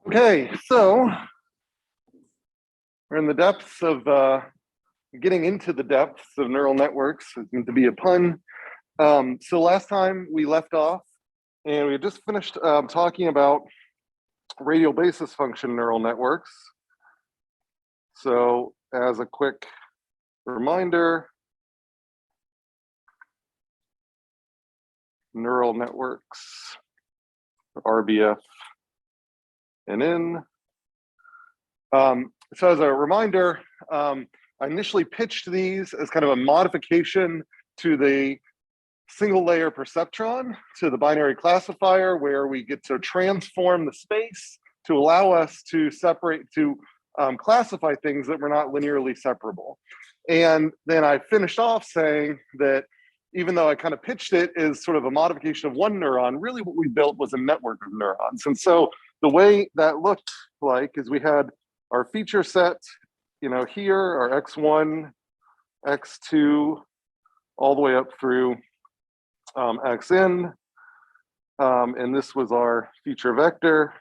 Okay, so we're in the depths of getting into the depths of neural networks. It's meant to be a pun. So last time we left off, and we had just finished talking about radial basis function neural networks. So as a quick reminder, neural networks, RBF and N. So as a reminder, I initially pitched these as kind of a modification to the single layer perceptron, to the binary classifier, where we get to transform the space to allow us to classify things that were not linearly separable. And then I finished off saying that even though I kind of pitched it as sort of a modification of one neuron, really what we built was a network of neurons. And so the way that looked like is we had our feature set, here, our x1, x2, all the way up through xn, and this was our feature vector.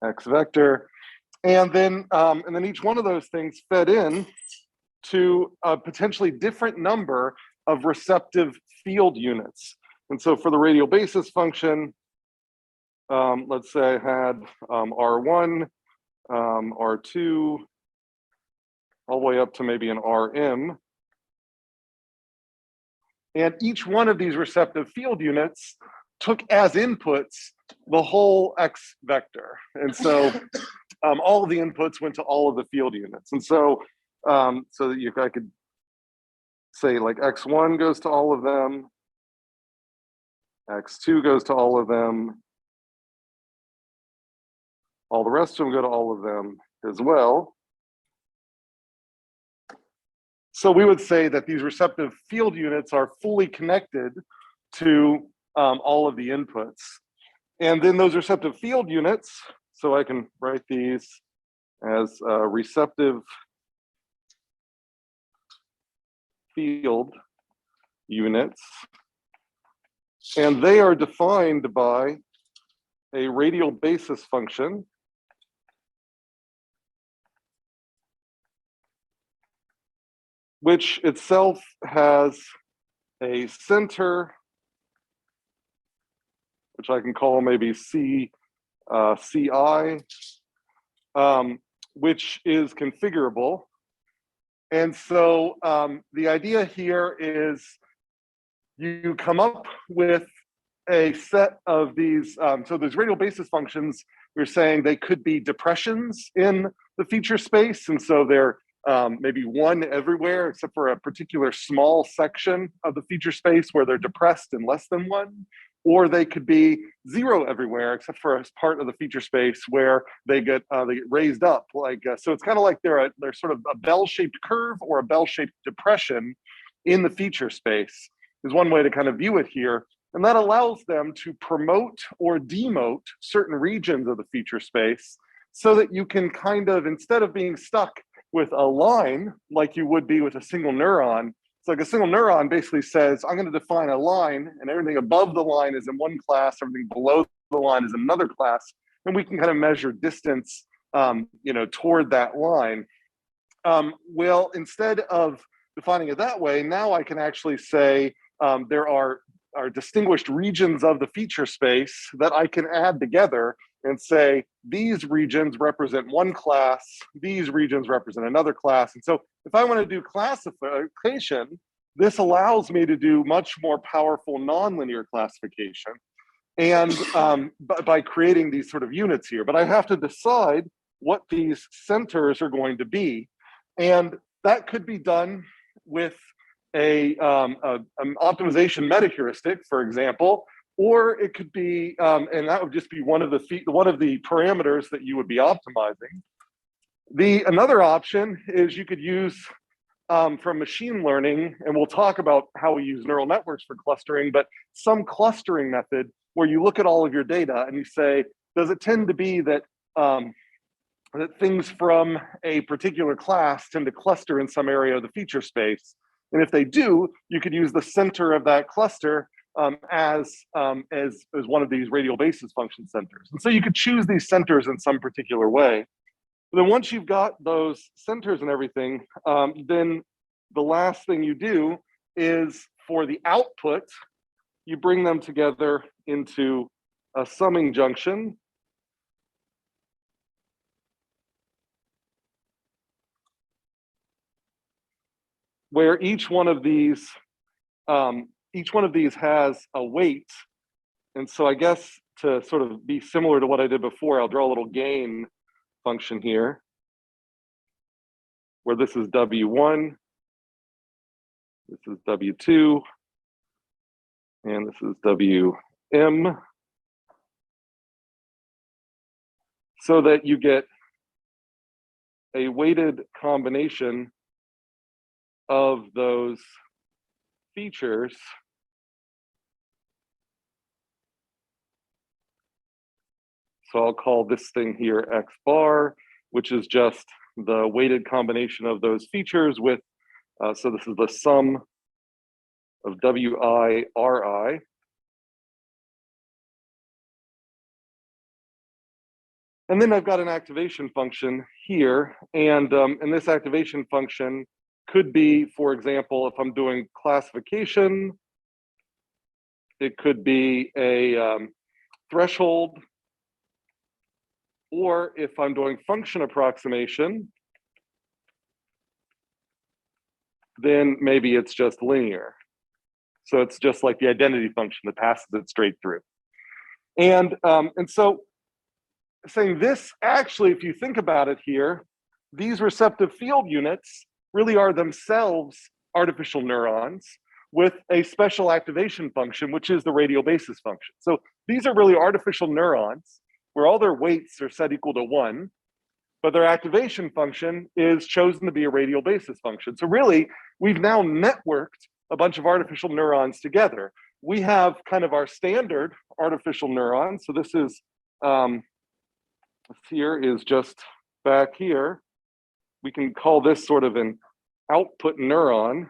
X vector, and then each one of those things fed in to a potentially different number of receptive field units. And so for the radial basis function, let's say I had R1, R2, all the way up to maybe an RM. And each one of these receptive field units took as inputs the whole X vector. And so all of the inputs went to all of the field units. And so, I could say like X1 goes to all of them, X2 goes to all of them, all the rest of them go to all of them as well. So we would say that these receptive field units are fully connected to all of the inputs. And then those receptive field units, so I can write these as receptive field units, and they are defined by a radial basis function which itself has a center, which I can call maybe CI, which is configurable. And so the idea here is you come up with a set of these, so those radial basis functions, we're saying they could be depressions in the feature space. And so they're maybe one everywhere, except for a particular small section of the feature space where they're depressed and less than one. Or they could be zero everywhere, except for a part of the feature space where they get raised up. So it's kind of like they're sort of a bell-shaped curve or a bell-shaped depression in the feature space is one way to kind of view it here. And that allows them to promote or demote certain regions of the feature space so that you can kind of, instead of being stuck with a line like you would be with a single neuron, it's like a single neuron basically says, I'm going to define a line, and everything above the line is in one class, everything below the line is another class, and we can kind of measure distance, toward that line. Well, instead of defining it that way, now I can actually say there are distinguished regions of the feature space that I can add together and say, these regions represent one class, these regions represent another class. And so if I want to do classification, this allows me to do much more powerful nonlinear classification and by creating these sort of units here. But I have to decide what these centers are going to be. And that could be done with an optimization meta-heuristic, for example, or it could be, and that would just be one of the parameters that you would be optimizing. Another option is you could use from machine learning, and we'll talk about how we use neural networks for clustering, but some clustering method where you look at all of your data and you say, does it tend to be that that things from a particular class tend to cluster in some area of the feature space? And if they do, you could use the center of that cluster as one of these radial basis function centers. And so you could choose these centers in some particular way. But then once you've got those centers and everything, then the last thing you do is for the output, you bring them together into a summing junction. Where each one of these has a weight. And so I guess to sort of be similar to what I did before, I'll draw a little gain function here, where this is W1, this is W2, and this is Wm, so that you get a weighted combination of those features so I'll call this thing here X bar, which is just the weighted combination of those features with, so this is the sum of Wi, Ri. And then I've got an activation function here, and this activation function could be, for example, if I'm doing classification, it could be a threshold, or if I'm doing function approximation, then maybe it's just linear. So it's just like the identity function that passes it straight through. And so saying this, actually, if you think about it here, these receptive field units really are themselves artificial neurons with a special activation function, which is the radial basis function. So these are really artificial neurons where all their weights are set equal to 1, but their activation function is chosen to be a radial basis function. So really, we've now networked a bunch of artificial neurons together. We have kind of our standard artificial neurons. So this is, here is just back here. We can call this sort of an output neuron.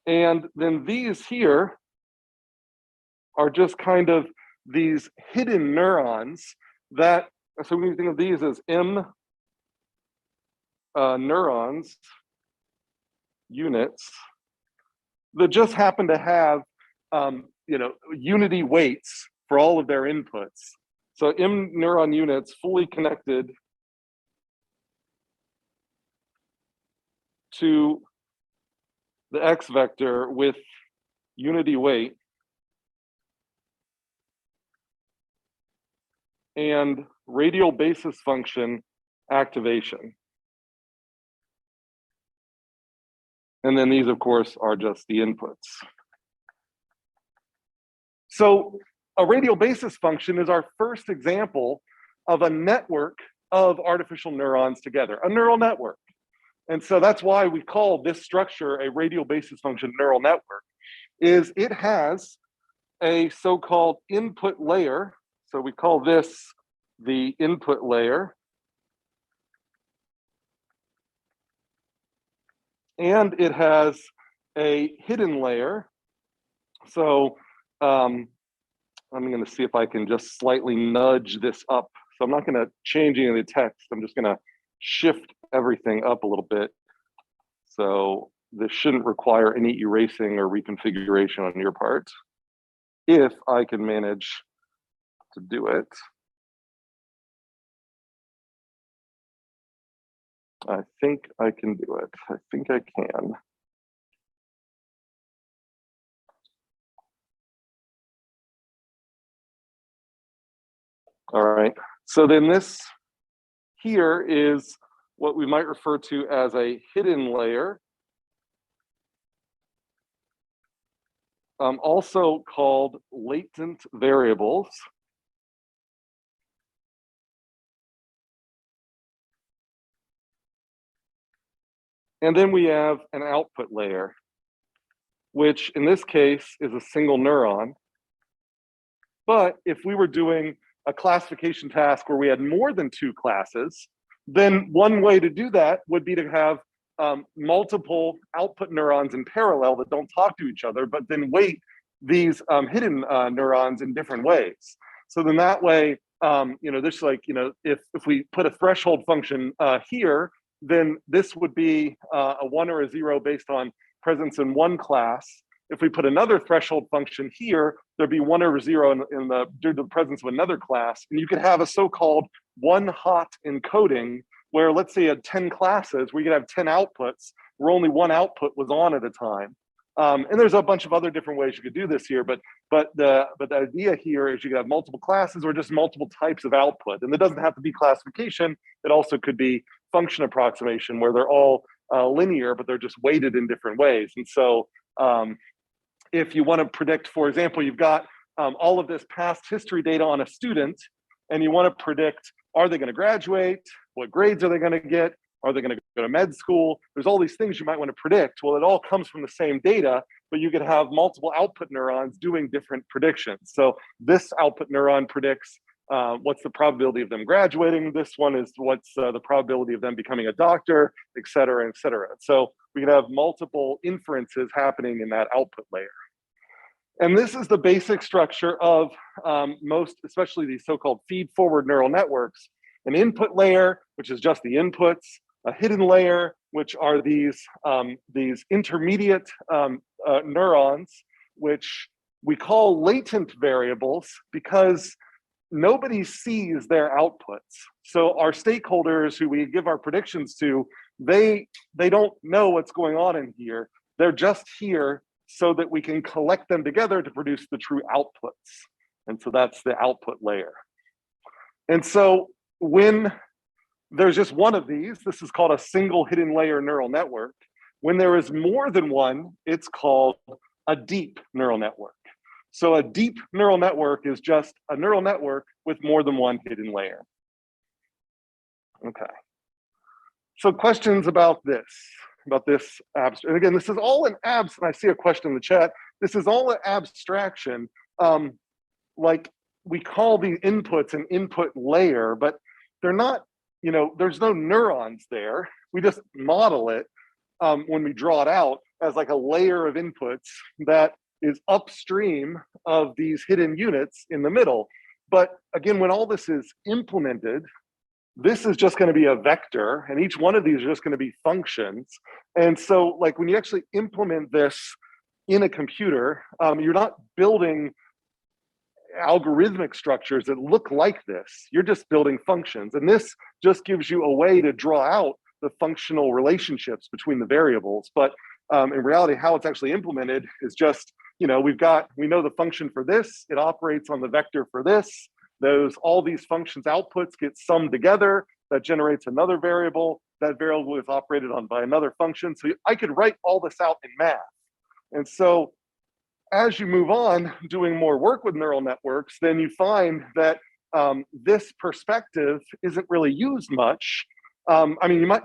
And then these here are just kind of these hidden neurons that, so we can think of these as M neurons, units, that just happen to have unity weights for all of their inputs. So M neuron units fully connected to the X vector with unity weight and radial basis function activation. And then these, of course, are just the inputs. So a radial basis function is our first example of a network of artificial neurons together, a neural network. And so that's why we call this structure a radial basis function neural network, is it has a so-called input layer. So we call this the input layer. And it has a hidden layer. So I'm going to see if I can just slightly nudge this up. So I'm not going to change any of the text. I'm just going to shift everything up a little bit. So this shouldn't require any erasing or reconfiguration on your part, if I can manage to do it. I think I can do it. I think I can. All right, so then this here is what we might refer to as a hidden layer, also called latent variables. And then we have an output layer, which in this case is a single neuron. But if we were doing a classification task where we had more than 2 classes, then one way to do that would be to have multiple output neurons in parallel that don't talk to each other, but then weight these hidden neurons in different ways. So then that way, this like, if we put a threshold function here, then this would be a 1 or a 0 based on presence in one class. If we put another threshold function here, there'd be 1 or 0 due to the presence of another class. And you could have a so-called one-hot encoding where, let's say, at 10 classes, we could have 10 outputs where only one output was on at a time. And there's a bunch of other different ways you could do this here, but the idea here is you could have multiple classes or just multiple types of output. And it doesn't have to be classification. It also could be function approximation where they're all linear, but they're just weighted in different ways. And so if you want to predict, for example, you've got all of this past history data on a student, and you want to predict, are they going to graduate? What grades are they going to get? Are they going to go to med school? There's all these things you might want to predict. Well, it all comes from the same data, but you could have multiple output neurons doing different predictions. So this output neuron predicts what's the probability of them graduating. This one is what's the probability of them becoming a doctor, et cetera, et cetera. So we can have multiple inferences happening in that output layer. And this is the basic structure of most, especially these so-called feed-forward neural networks. An input layer, which is just the inputs, a hidden layer, which are these intermediate neurons, which we call latent variables because nobody sees their outputs. So our stakeholders who we give our predictions to, they don't know what's going on in here. They're just here so that we can collect them together to produce the true outputs. And so that's the output layer. And so when there's just one of these, this is called a single hidden layer neural network. When there is more than one, it's called a deep neural network. So a deep neural network is just a neural network with more than one hidden layer. Okay. So questions about this abstract. And again, this is all an abstraction. I see a question in the chat. This is all an abstraction. Like we call the inputs an input layer, but they're not, there's no neurons there. We just model it when we draw it out as like a layer of inputs that is upstream of these hidden units in the middle. But again, when all this is implemented, this is just going to be a vector, and each one of these are just going to be functions. And so like when you actually implement this in a computer, you're not building algorithmic structures that look like this. You're just building functions. And this just gives you a way to draw out the functional relationships between the variables. But in reality, how it's actually implemented is just, we know the function for this, it operates on the vector for this. All these functions outputs get summed together, that generates another variable. That variable is operated on by another function. So I could write all this out in math. And so as you move on doing more work with neural networks, then you find that this perspective isn't really used much.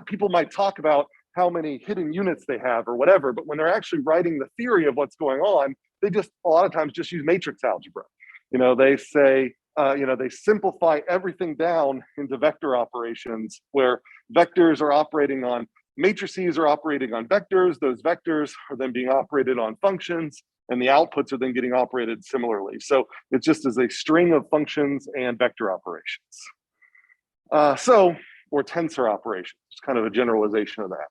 People might talk about how many hidden units they have or whatever, but when they're actually writing the theory of what's going on, they just a lot of times just use matrix algebra. They say, they simplify everything down into vector operations where vectors are operating on matrices are operating on vectors. Those vectors are then being operated on functions, and the outputs are then getting operated similarly. So it's just as a string of functions and vector operations. Or tensor operations, it's kind of a generalization of that.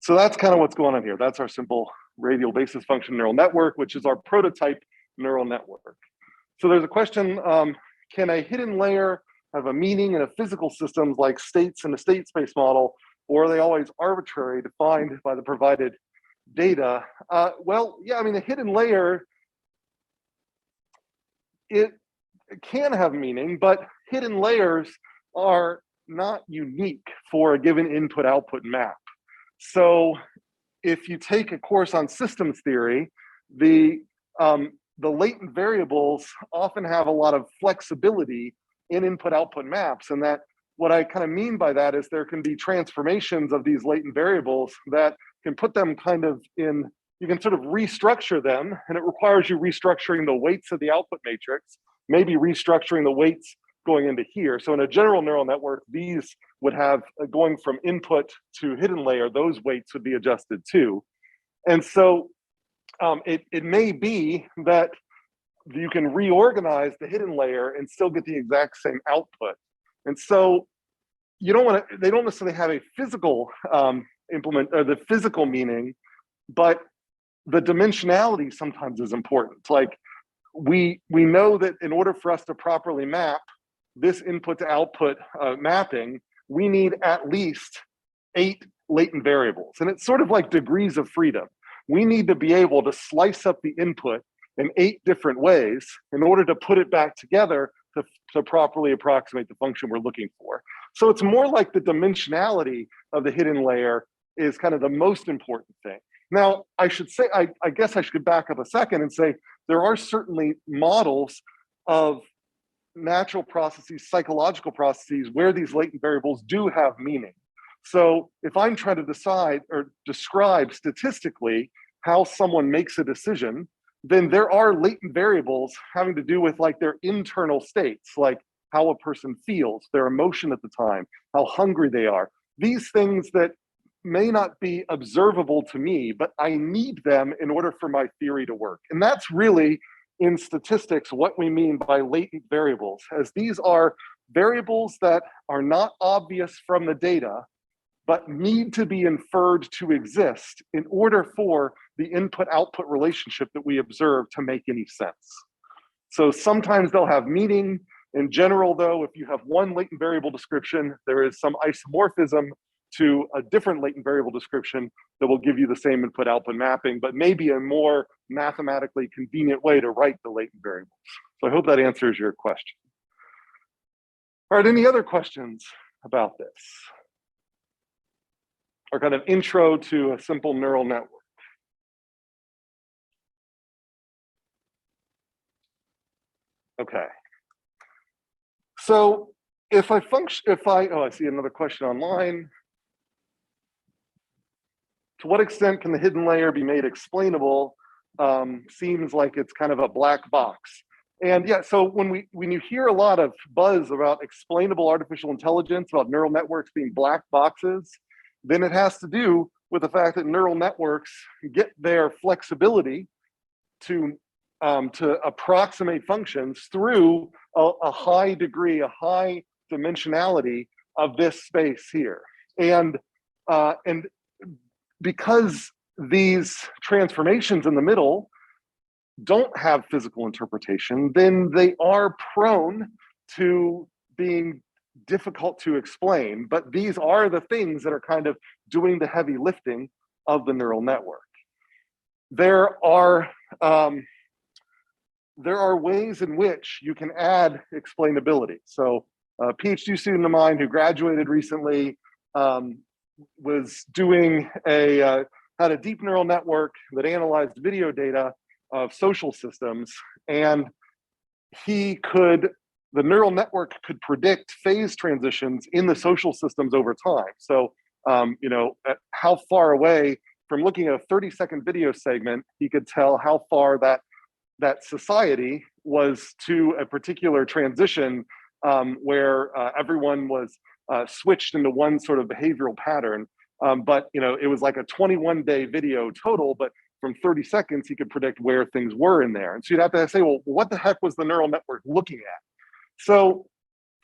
So that's kind of what's going on here. That's our simple radial basis function neural network, which is our prototype neural network. So there's a question, can a hidden layer have a meaning in a physical systems like states in a state space model, or are they always arbitrary, defined by the provided data? A hidden layer, it can have meaning, but hidden layers are not unique for a given input-output map. So if you take a course on systems theory, the latent variables often have a lot of flexibility in input-output maps, and that what I kind of mean by that is there can be transformations of these latent variables that can put them kind of in, you can sort of restructure them, and it requires you restructuring the weights of the output matrix, maybe restructuring the weights going into here. So in a general neural network, these would have, going from input to hidden layer, those weights would be adjusted too. And so it may be that you can reorganize the hidden layer and still get the exact same output. And so you don't want to, they don't necessarily have a physical the physical meaning, but the dimensionality sometimes is important. Like we know that in order for us to properly map this input to output mapping, we need at least 8 latent variables. And it's sort of like degrees of freedom. We need to be able to slice up the input in 8 different ways in order to put it back together to properly approximate the function we're looking for. So it's more like the dimensionality of the hidden layer is kind of the most important thing. Now, I should say, I guess I should back up a second and say there are certainly models of natural processes, psychological processes, where these latent variables do have meaning. So if I'm trying to decide or describe statistically how someone makes a decision, then there are latent variables having to do with like their internal states, like how a person feels, their emotion at the time, how hungry they are. These things that may not be observable to me, but I need them in order for my theory to work. And that's really, in statistics, what we mean by latent variables, as these are variables that are not obvious from the data, but need to be inferred to exist in order for the input-output relationship that we observe to make any sense. So sometimes they'll have meaning. In general, though, if you have one latent variable description, there is some isomorphism to a different latent variable description that will give you the same input-output mapping, but maybe a more mathematically convenient way to write the latent variables. So I hope that answers your question. All right, any other questions about this? Or kind of intro to a simple neural network? Okay. So if I I see another question online. To what extent can the hidden layer be made explainable? Seems like it's kind of a black box. And yeah, so when you hear a lot of buzz about explainable artificial intelligence, about neural networks being black boxes, then it has to do with the fact that neural networks get their flexibility to approximate functions through a high degree, a high dimensionality of this space here. And because these transformations in the middle don't have physical interpretation, then they are prone to being difficult to explain. But these are the things that are kind of doing the heavy lifting of the neural network. There are ways in which you can add explainability. So a PhD student of mine who graduated recently was doing had a deep neural network that analyzed video data of social systems, and the neural network could predict phase transitions in the social systems over time. So, how far away from looking at a 30-second video segment, he could tell how far that society was to a particular transition where everyone was switched into one sort of behavioral pattern. But it was like a 21-day video total, but from 30 seconds, he could predict where things were in there. And so you'd have to say, well, what the heck was the neural network looking at? So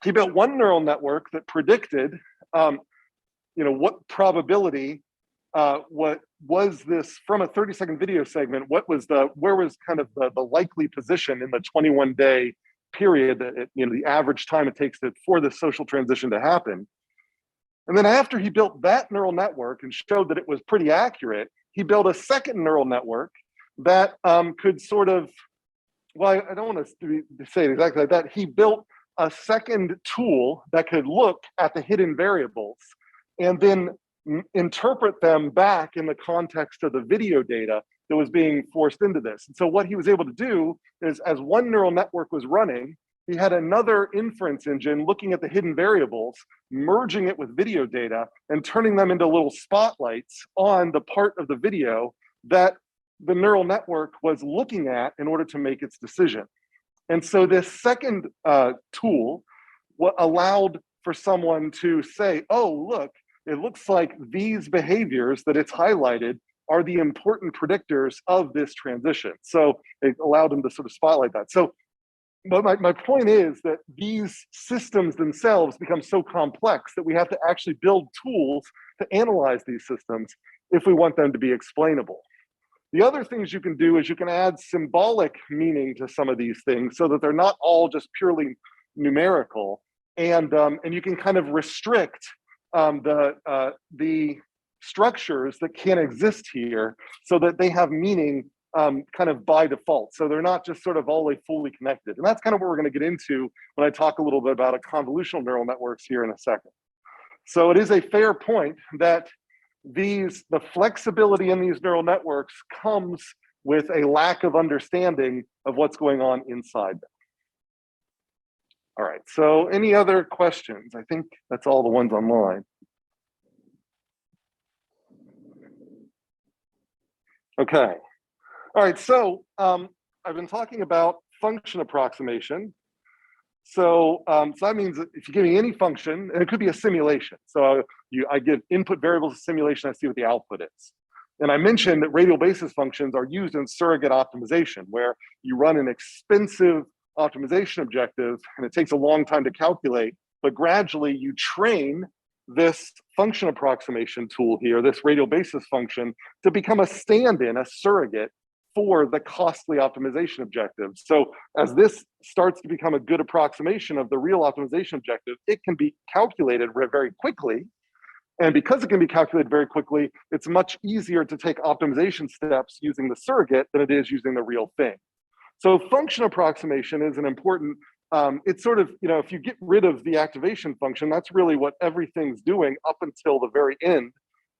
he built one neural network that predicted, what probability, what was this from a 30-second video segment, where was kind of the likely position in the 21-day period that the average time it takes for this social transition to happen. And then after he built that neural network and showed that it was pretty accurate, he built a second neural network that could sort of, well, I don't want to say it exactly like that. He built a second tool that could look at the hidden variables and then interpret them back in the context of the video data that was being forced into this. And so what he was able to do is, as one neural network was running, he had another inference engine looking at the hidden variables, merging it with video data, and turning them into little spotlights on the part of the video that the neural network was looking at in order to make its decision. And so this second tool what allowed for someone to say, oh, look, it looks like these behaviors that it's highlighted are the important predictors of this transition. So it allowed them to sort of spotlight that. So, but my point is that these systems themselves become so complex that we have to actually build tools to analyze these systems if we want them to be explainable. The other things you can do is you can add symbolic meaning to some of these things so that they're not all just purely numerical, and you can kind of restrict the structures that can exist here so that they have meaning kind of by default. So they're not just sort of all fully connected. And that's kind of what we're going to get into when I talk a little bit about convolutional neural networks here in a second. So it is a fair point that the flexibility in these neural networks comes with a lack of understanding of what's going on inside them. All right, so any other questions? I think that's all the ones online. Okay, all right, so I've been talking about function approximation. So, so that means that if you give me any function, and it could be a simulation. So I give input variables to simulation, I see what the output is. And I mentioned that radial basis functions are used in surrogate optimization, where you run an expensive optimization objective, and it takes a long time to calculate, but gradually you train this function approximation tool here, this radial basis function, to become a stand-in, a surrogate for the costly optimization objective. So as this starts to become a good approximation of the real optimization objective, it can be calculated very quickly. And because it can be calculated very quickly, it's much easier to take optimization steps using the surrogate than it is using the real thing. So function approximation is an important, it's sort of, you know, if you get rid of the activation function, that's really what everything's doing up until the very end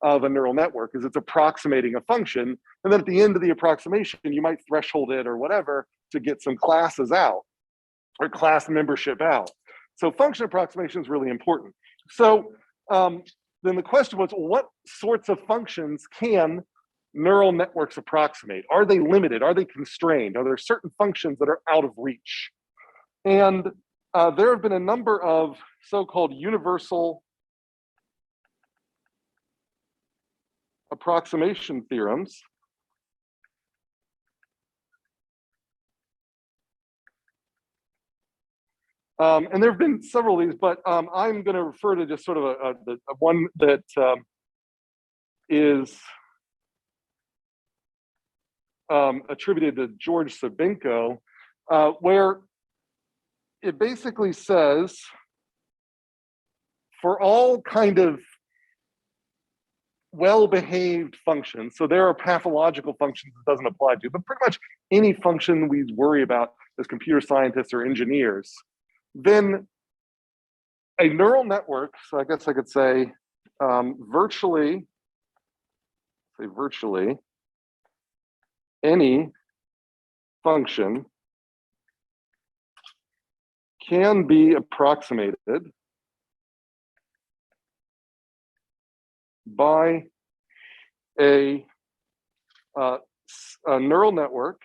of a neural network, is it's approximating a function. And then at the end of the approximation, you might threshold it or whatever to get some classes out or class membership out. So function approximation is really important. So then the question was, what sorts of functions can neural networks approximate? Are they limited? Are they constrained? Are there certain functions that are out of reach? And there have been a number of so-called universal approximation theorems. And there have been several of these, but I'm going to refer to just sort of a one that is attributed to George Cybenko, where it basically says, for all kind of well-behaved functions, so there are pathological functions it doesn't apply to, but pretty much any function we worry about as computer scientists or engineers, then a neural network, so I guess I could say virtually any function can be approximated by a neural network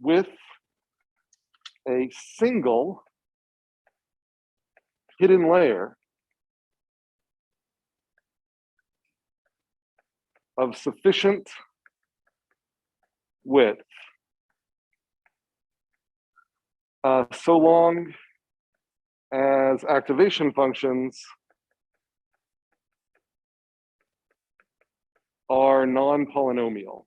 with a single hidden layer of sufficient width, so long as activation functions are non-polynomial.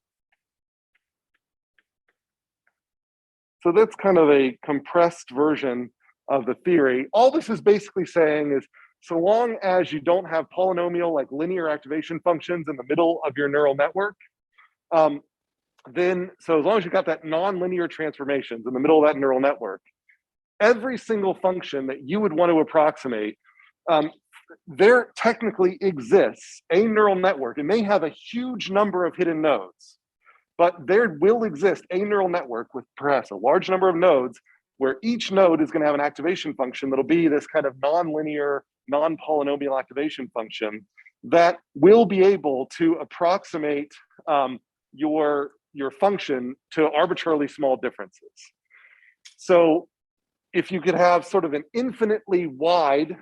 So that's kind of a compressed version of the theory. All this is basically saying is, so long as you don't have polynomial, like linear activation functions in the middle of your neural network, then, so as long as you've got that non-linear transformations in the middle of that neural network, every single function that you would want to approximate, there technically exists a neural network. It may have a huge number of hidden nodes, but there will exist a neural network with perhaps a large number of nodes where each node is going to have an activation function that'll be this kind of non-linear, non-polynomial activation function that will be able to approximate your function to arbitrarily small differences. So if you could have sort of an infinitely wide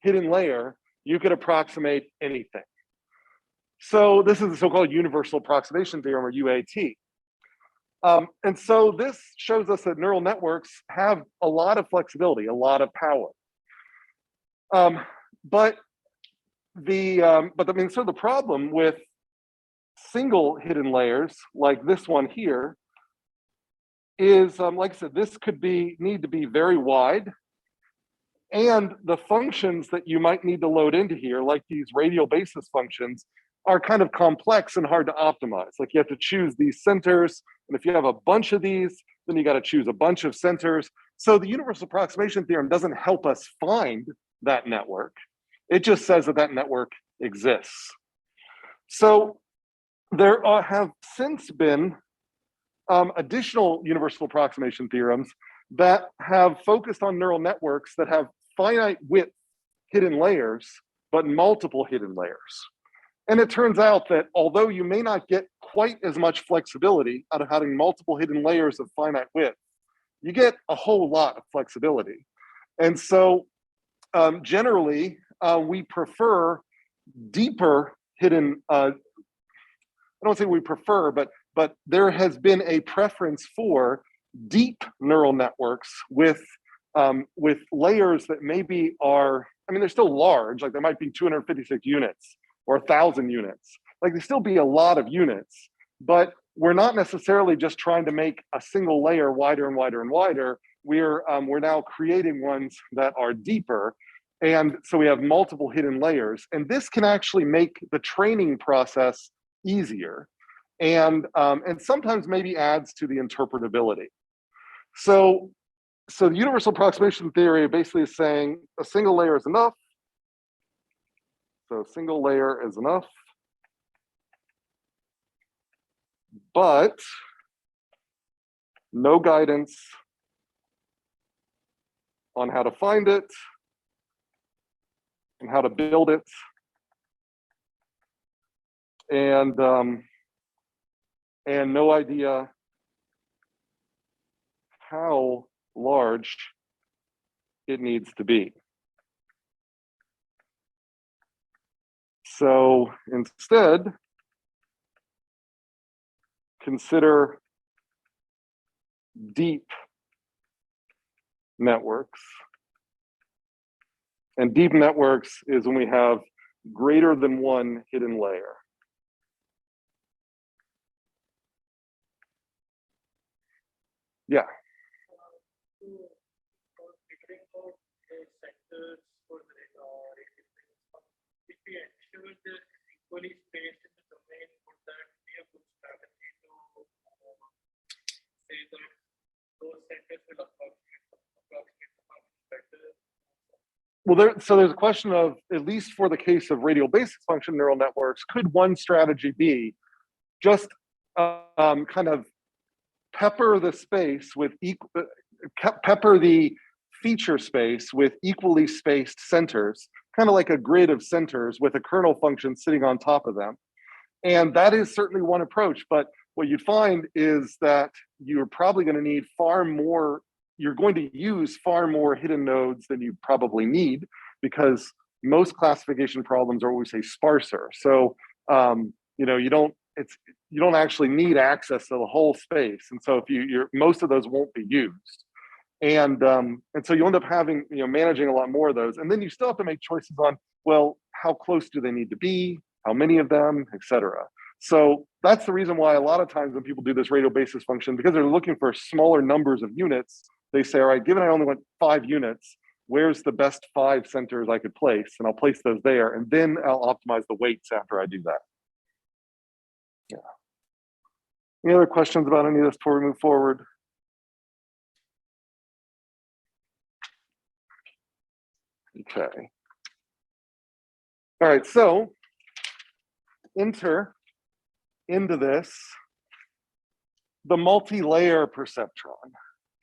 hidden layer, you could approximate anything. So this is the so-called Universal Approximation Theorem, or UAT. And so this shows us that neural networks have a lot of flexibility, a lot of power. But the problem with single hidden layers like this one here is, like I said, this could need to be very wide, and the functions that you might need to load into here, like these radial basis functions, are kind of complex and hard to optimize. Like you have to choose these centers, and if you have a bunch of these, then you got to choose a bunch of centers. So the Universal Approximation Theorem doesn't help us find that network. It just says that that network exists. So there have since been additional universal approximation theorems that have focused on neural networks that have finite width hidden layers, but multiple hidden layers. And it turns out that although you may not get quite as much flexibility out of having multiple hidden layers of finite width, you get a whole lot of flexibility. And so generally, we prefer deeper hidden, I don't say we prefer, but there has been a preference for deep neural networks with layers that maybe are, I mean, they're still large, like there might be 256 units or 1,000 units. Like there still be a lot of units, but we're not necessarily just trying to make a single layer wider and wider and wider. We're now creating ones that are deeper. And so we have multiple hidden layers. And this can actually make the training process easier, and sometimes maybe adds to the interpretability. So the universal approximation theory basically is saying a single layer is enough. So a single layer is enough, but no guidance on how to find it and how to build it, and no idea how large it needs to be. So instead, consider deep networks. And deep networks is when we have greater than one hidden layer. Yeah. Well, so there's a question of, at least for the case of radial basis function neural networks, could one strategy be just kind of pepper the space with pepper the feature space with equally spaced centers, kind of like a grid of centers with a kernel function sitting on top of them. And that is certainly one approach, but what you'd find is that you're probably going to need far more, you're going to use far more hidden nodes than you probably need, because most classification problems are what we say sparser. So you don't actually need access to the whole space, and so if most of those won't be used, and so you end up having managing a lot more of those, and then you still have to make choices on, well, how close do they need to be, how many of them, etc. So that's the reason why a lot of times when people do this radial basis function, because they're looking for smaller numbers of units, they say, all right, given I only want 5 units, where's the best 5 centers I could place? And I'll place those there, and then I'll optimize the weights after I do that. Yeah. Any other questions about any of this before we move forward? Okay. All right, so enter into this the multi-layer perceptron.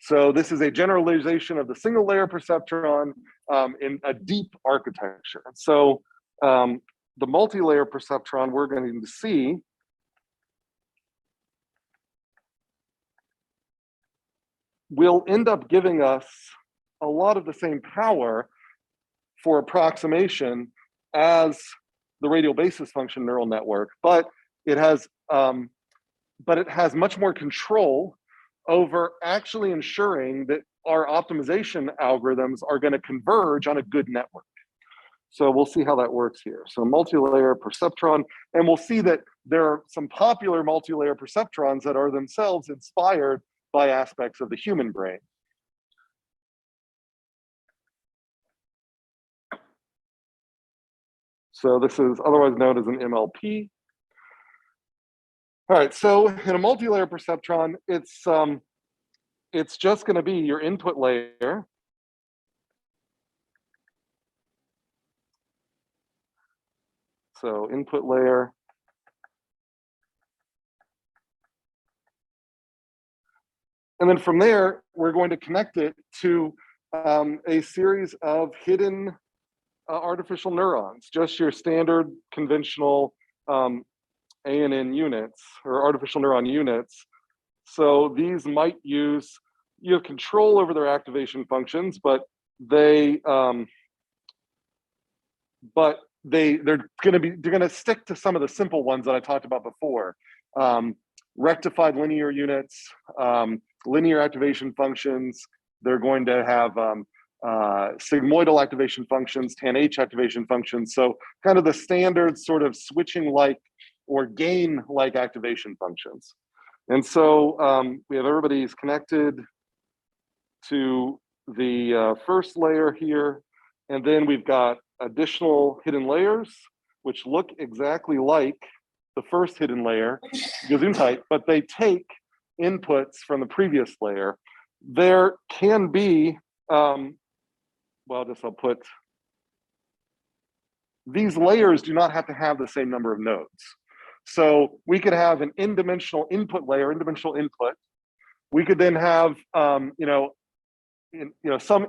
So this is a generalization of the single layer perceptron in a deep architecture. So the multi-layer perceptron we're going to see will end up giving us a lot of the same power for approximation as the radial basis function neural network, but it has much more control over actually ensuring that our optimization algorithms are going to converge on a good network. So we'll see how that works here. So multi-layer perceptron, and we'll see that there are some popular multi-layer perceptrons that are themselves inspired by aspects of the human brain. So this is otherwise known as an MLP. All right, so in a multi-layer perceptron, it's just going to be your input layer. So input layer. And then from there, we're going to connect it to a series of hidden artificial neurons, just your standard conventional ANN units or artificial neuron units. So these might use, you have control over their activation functions, but they're going to stick to some of the simple ones that I talked about before. Rectified linear units, linear activation functions. They're going to have sigmoidal activation functions, tan-H activation functions. So kind of the standard sort of switching-like or gain-like activation functions. And so we have everybody's connected to the first layer here. And then we've got additional hidden layers, which look exactly like the first hidden layer, Gesundheit, but they take inputs from the previous layer. There can be, I'll put, these layers do not have to have the same number of nodes. So we could have an n-dimensional input layer, n-dimensional input. We could then have, some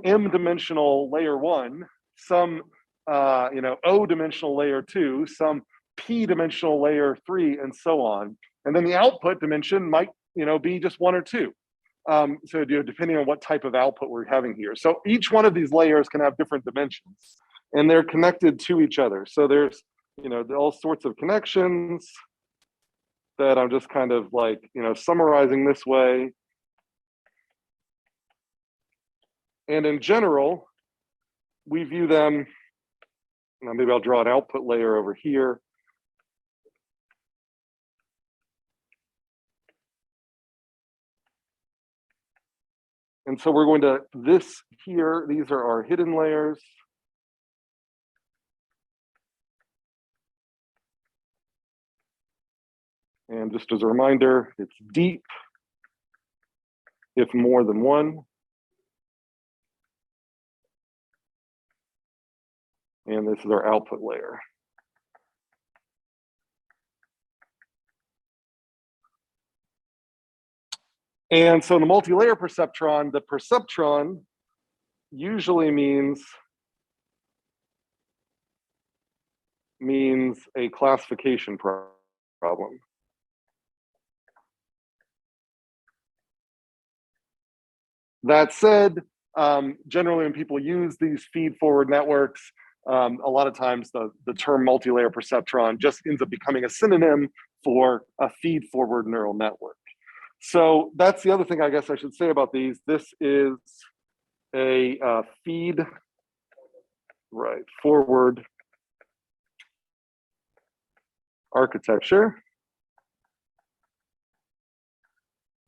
m-dimensional layer 1, some, o-dimensional layer 2, some p-dimensional layer 3, and so on. And then the output dimension might, be just 1 or 2. So depending on what type of output we're having here. So each one of these layers can have different dimensions, and they're connected to each other. So there's, all sorts of connections that I'm just kind of like, summarizing this way. And in general, we view them, maybe I'll draw an output layer over here. And so we're going to, these are our hidden layers. And just as a reminder, it's deep if more than one. And this is our output layer. And so in the multi-layer perceptron, the perceptron usually means a classification problem. That said, generally when people use these feed-forward networks, a lot of times the term multi-layer perceptron just ends up becoming a synonym for a feed-forward neural network. So that's the other thing I guess I should say about these. This is a forward architecture.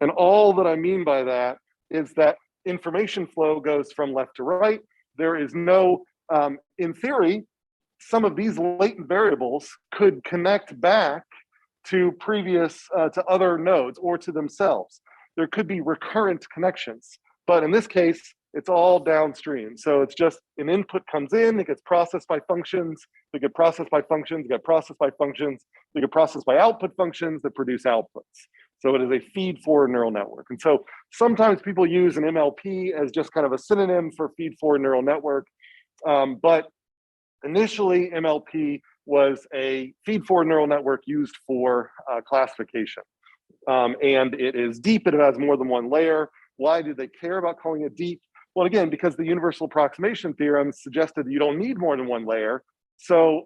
And all that I mean by that is that information flow goes from left to right. There is no, in theory, some of these latent variables could connect back to previous, to other nodes or to themselves. There could be recurrent connections, but in this case, it's all downstream. So it's just an input comes in, it gets processed by functions, they get processed by functions, get processed by functions, they get processed by output functions that produce outputs. So it is a feed-forward neural network. And so sometimes people use an MLP as just kind of a synonym for feed-forward neural network. But initially, MLP was a feed-forward neural network used for classification. And it is deep, and it has more than one layer. Why do they care about calling it deep? Well, again, because the Universal Approximation Theorems suggested that you don't need more than one layer. So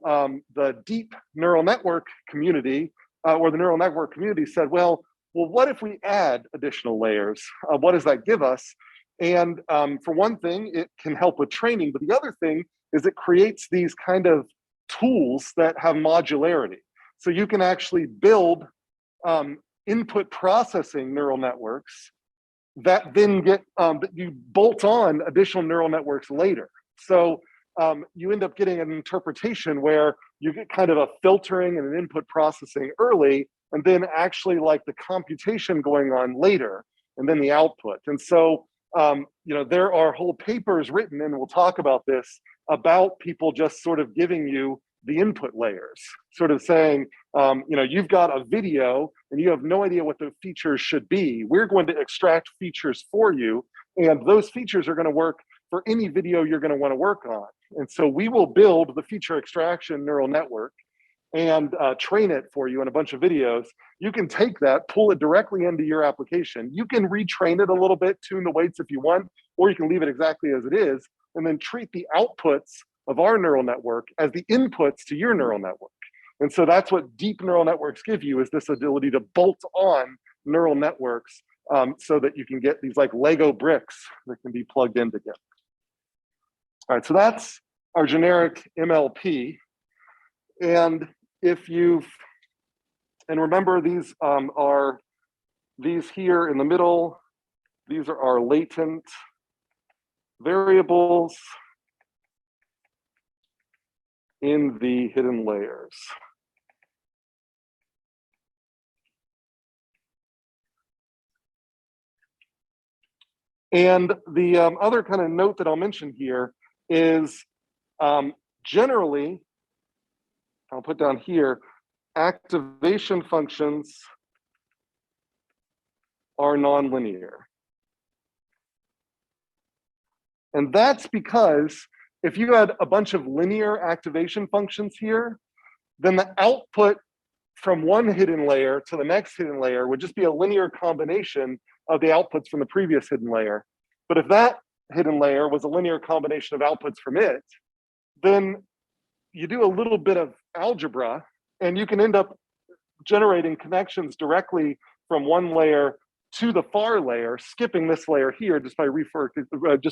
the deep neural network community, or the neural network community said, well, what if we add additional layers? What does that give us? And for one thing, it can help with training, but the other thing is it creates these kind of tools that have modularity. So you can actually build input processing neural networks that then get, that you bolt on additional neural networks later. So you end up getting an interpretation where you get kind of a filtering and an input processing early, and then actually like the computation going on later, and then the output. And so, you know, there are whole papers written, and we'll talk about this, about people just sort of giving you the input layers, sort of saying, you know, you've got a video and you have no idea what the features should be. We're going to extract features for you, and those features are going to work for any video you're going to want to work on. And so we will build the feature extraction neural network and train it for you in a bunch of videos. You can take that, pull it directly into your application. You can retrain it a little bit, tune the weights if you want, or you can leave it exactly as it is, and then treat the outputs of our neural network as the inputs to your neural network. And so that's what deep neural networks give you, is this ability to bolt on neural networks so that you can get these like Lego bricks that can be plugged in together. All right, so that's our generic MLP. And if you've, and remember these are, these here in the middle, these are our latent variables in the hidden layers. And the other kind of note that I'll mention here is generally, I'll put down here, activation functions are nonlinear. And that's because if you had a bunch of linear activation functions here, then the output from one hidden layer to the next hidden layer would just be a linear combination of the outputs from the previous hidden layer. But if that hidden layer was a linear combination of outputs from it, then you do a little bit of algebra and you can end up generating connections directly from one layer to the far layer, skipping this layer here just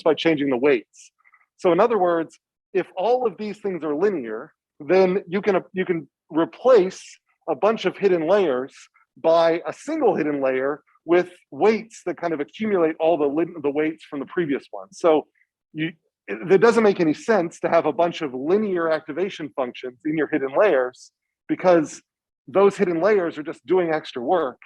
by changing the weights. So in other words, if all of these things are linear, then you can replace a bunch of hidden layers by a single hidden layer with weights that kind of accumulate all the weights from the previous one. So it doesn't make any sense to have a bunch of linear activation functions in your hidden layers, because those hidden layers are just doing extra work.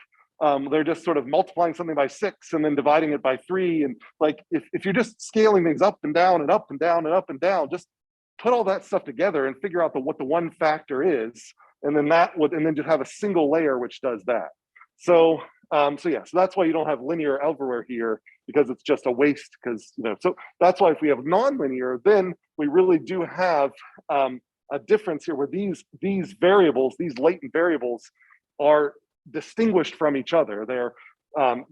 They're just sort of multiplying something by 6 and then dividing it by 3. And like, if you're just scaling things up and down and up and down and up and down, just put all that stuff together and figure out what the one factor is. And then and then just have a single layer which does that. So, so that's why you don't have linear everywhere here, because it's just a waste. Because, you know, so that's why if we have nonlinear, then we really do have a difference here where these variables, these latent variables, are distinguished from each other.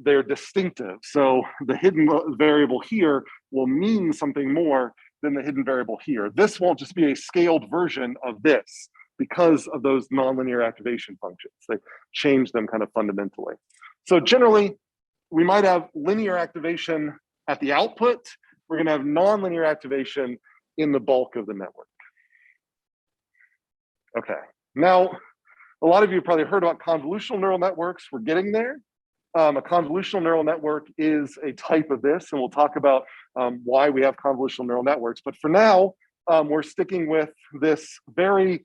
They're distinctive. So the hidden variable here will mean something more than the hidden variable here. This won't just be a scaled version of this because of those nonlinear activation functions. They change them kind of fundamentally. So generally, we might have linear activation at the output. We're going to have nonlinear activation in the bulk of the network. Okay, now, a lot of you probably heard about convolutional neural networks. We're getting there. A convolutional neural network is a type of this, and we'll talk about why we have convolutional neural networks. But for now, we're sticking with this very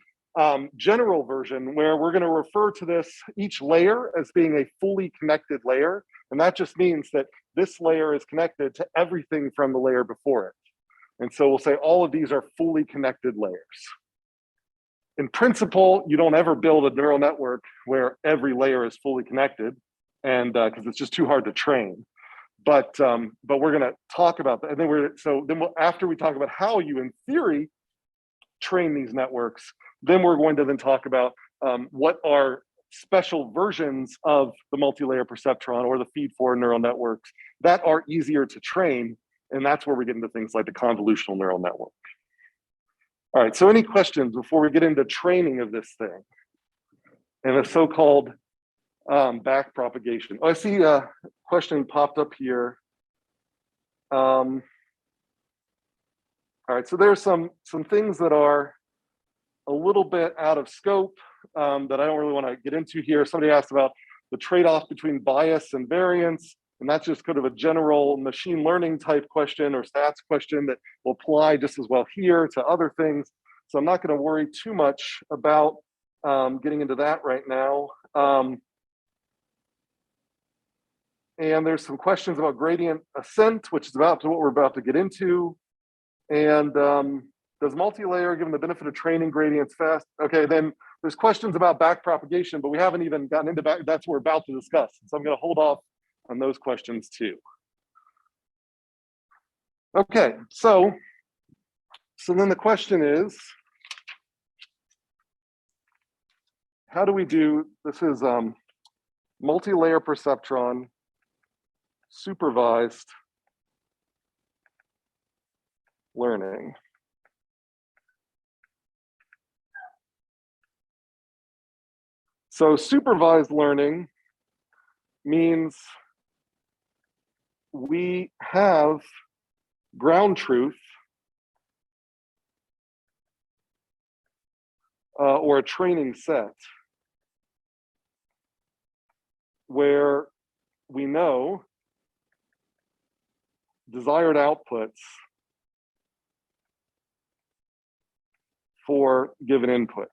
general version where we're going to refer to each layer as being a fully connected layer. And that just means that this layer is connected to everything from the layer before it. And so we'll say all of these are fully connected layers. In principle, you don't ever build a neural network where every layer is fully connected, and because it's just too hard to train. But we're going to talk about that, and then after we talk about how you, in theory, train these networks, then we're going to then talk about what are special versions of the multi-layer perceptron or the feed-forward neural networks that are easier to train, and that's where we get into things like the convolutional neural network. All right, so any questions before we get into training of this thing and the so-called backpropagation? Oh, I see a question popped up here. All right, so there's some things that are a little bit out of scope that I don't really want to get into here. Somebody asked about the trade-off between bias and variance, and that's just kind of a general machine learning type question or stats question that will apply just as well here to other things. So I'm not going to worry too much about getting into that right now. And there's some questions about gradient ascent, which is about what we're about to get into. And does multi-layer, given the benefit of training gradients fast? Okay, then there's questions about backpropagation, but we haven't even gotten into back. That's what we're about to discuss. So I'm going to hold off on those questions too. Okay, so then the question is, how do we do, this is multi-layer perceptron supervised learning. So supervised learning means we have ground truth or a training set where we know desired outputs for given inputs.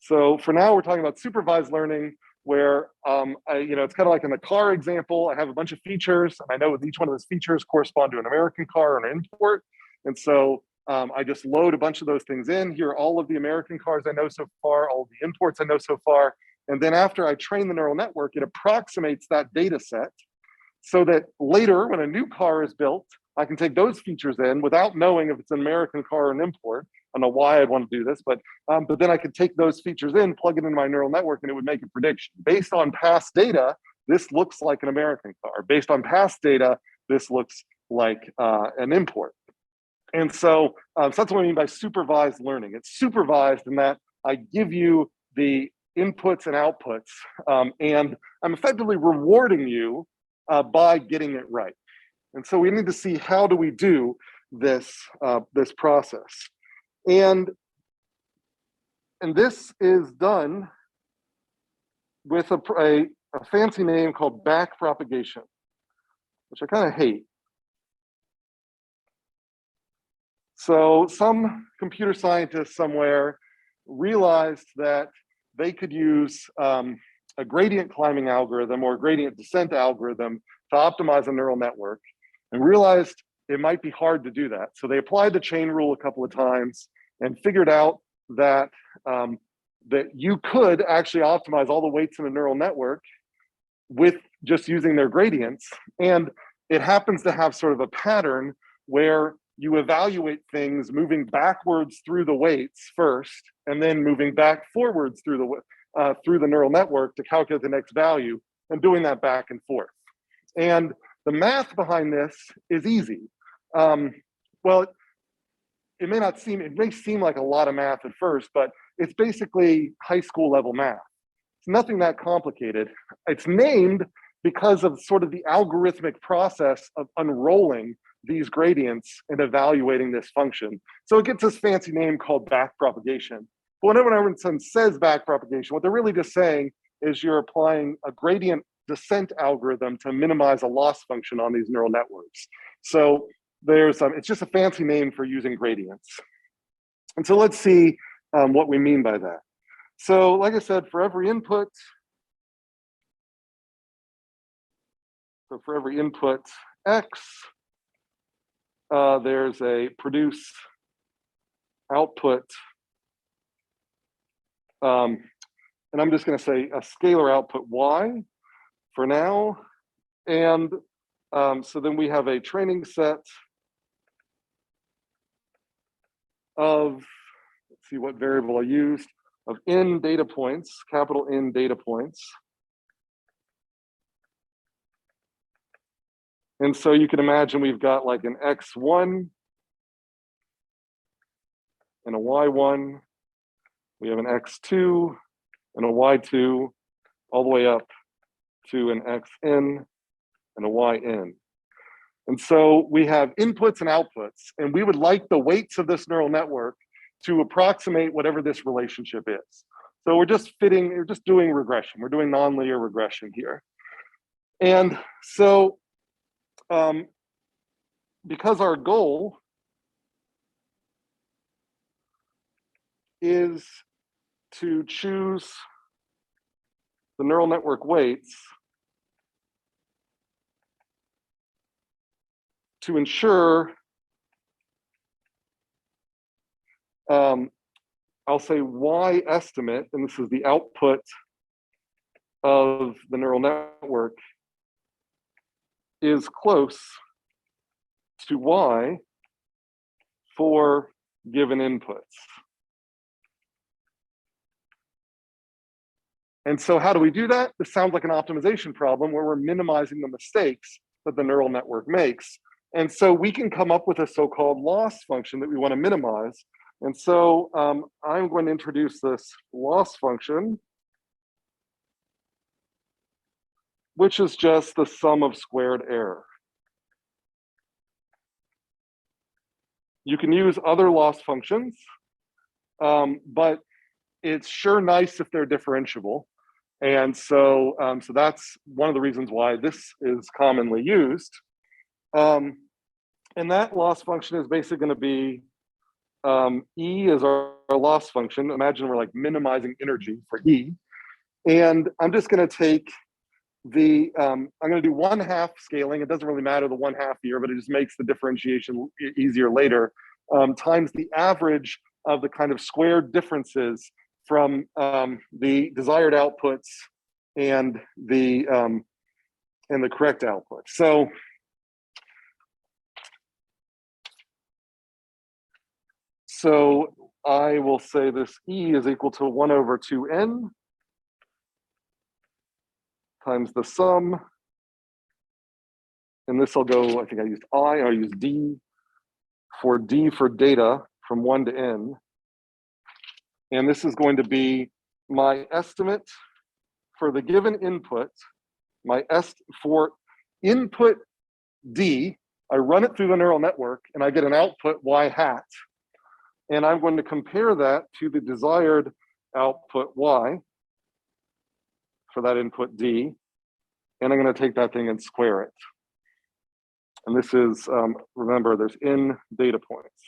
So for now, we're talking about supervised learning, where it's kind of like in the car example. I have a bunch of features, and I know each one of those features correspond to an American car and an import. And so I just load a bunch of those things in. Here are all of the American cars I know so far, all of the imports I know so far. And then after I train the neural network, it approximates that data set so that later, when a new car is built, I can take those features in without knowing if it's an American car or an import. I don't know why I'd want to do this, but then I could take those features in, plug it into my neural network, and it would make a prediction. Based on past data, this looks like an American car. Based on past data, this looks like an import. And so that's what I mean by supervised learning. It's supervised in that I give you the inputs and outputs, and I'm effectively rewarding you by getting it right. And so we need to see, how do we do this, this process? And this is done with a fancy name called backpropagation, which I kind of hate. So some computer scientist somewhere realized that they could use a gradient climbing algorithm or a gradient descent algorithm to optimize a neural network, and realized it might be hard to do that. So they applied the chain rule a couple of times and figured out that that you could actually optimize all the weights in a neural network with just using their gradients. And it happens to have sort of a pattern where you evaluate things moving backwards through the weights first, and then moving back forwards through the neural network to calculate the next value, and doing that back and forth. And the math behind this is easy. Well, it may seem like a lot of math at first, but it's basically high school level math. It's nothing that complicated. It's named because of sort of the algorithmic process of unrolling these gradients and evaluating this function. So it gets this fancy name called backpropagation. But whenever someone says backpropagation, what they're really just saying is you're applying a gradient descent algorithm to minimize a loss function on these neural networks. So it's just a fancy name for using gradients. And so let's see what we mean by that. So like I said, for every input, X, there's a produce output, and I'm just going to say a scalar output Y for now. And so then we have a training set of, let's see what variable I used, of n data points, capital N data points. And so you can imagine we've got like an x1 and a y1. We have an x2 and a y2, all the way up to an xn and a yn. And so we have inputs and outputs, and we would like the weights of this neural network to approximate whatever this relationship is. So we're just doing regression. We're doing non-linear regression here. And so because our goal is to choose the neural network weights to ensure, I'll say Y estimate, and this is the output of the neural network, is close to Y for given inputs. And so how do we do that? This sounds like an optimization problem where we're minimizing the mistakes that the neural network makes. And so we can come up with a so-called loss function that we want to minimize. And so I'm going to introduce this loss function, which is just the sum of squared error. You can use other loss functions, but it's sure nice if they're differentiable. And so, so that's one of the reasons why this is commonly used. And that loss function is basically going to be E is our loss function. Imagine we're like minimizing energy for E. And I'm just going to take the, I'm going to do 1/2 scaling. It doesn't really matter the 1/2 here, but it just makes the differentiation easier later, times the average of the kind of squared differences from the desired outputs and the correct output. So I will say this E is equal to 1/2n times the sum. And this will go, I think I used I used D for data from 1 to n. And this is going to be my estimate for the given input, for input D, I run it through the neural network and I get an output Y hat. And I'm going to compare that to the desired output Y for that input D. And I'm going to take that thing and square it. And this is, remember, there's n data points.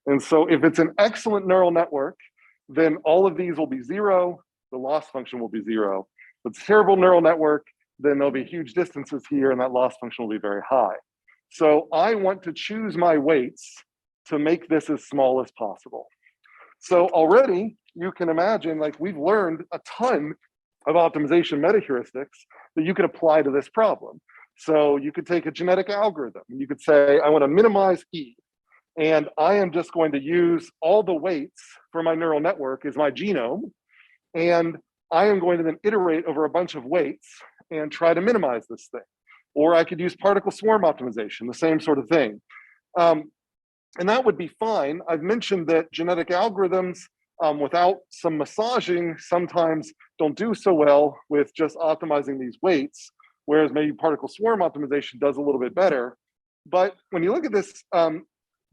And so if it's an excellent neural network, then all of these will be 0. The loss function will be 0. If it's a terrible neural network, then there'll be huge distances here and that loss function will be very high. So I want to choose my weights to make this as small as possible. So already you can imagine, like, we've learned a ton of optimization meta-heuristics that you could apply to this problem. So you could take a genetic algorithm and you could say, I want to minimize E. And I am just going to use all the weights for my neural network as my genome. And I am going to then iterate over a bunch of weights and try to minimize this thing. Or I could use particle swarm optimization, the same sort of thing. And that would be fine. I've mentioned that genetic algorithms without some massaging sometimes don't do so well with just optimizing these weights, whereas maybe particle swarm optimization does a little bit better. But when you look at this,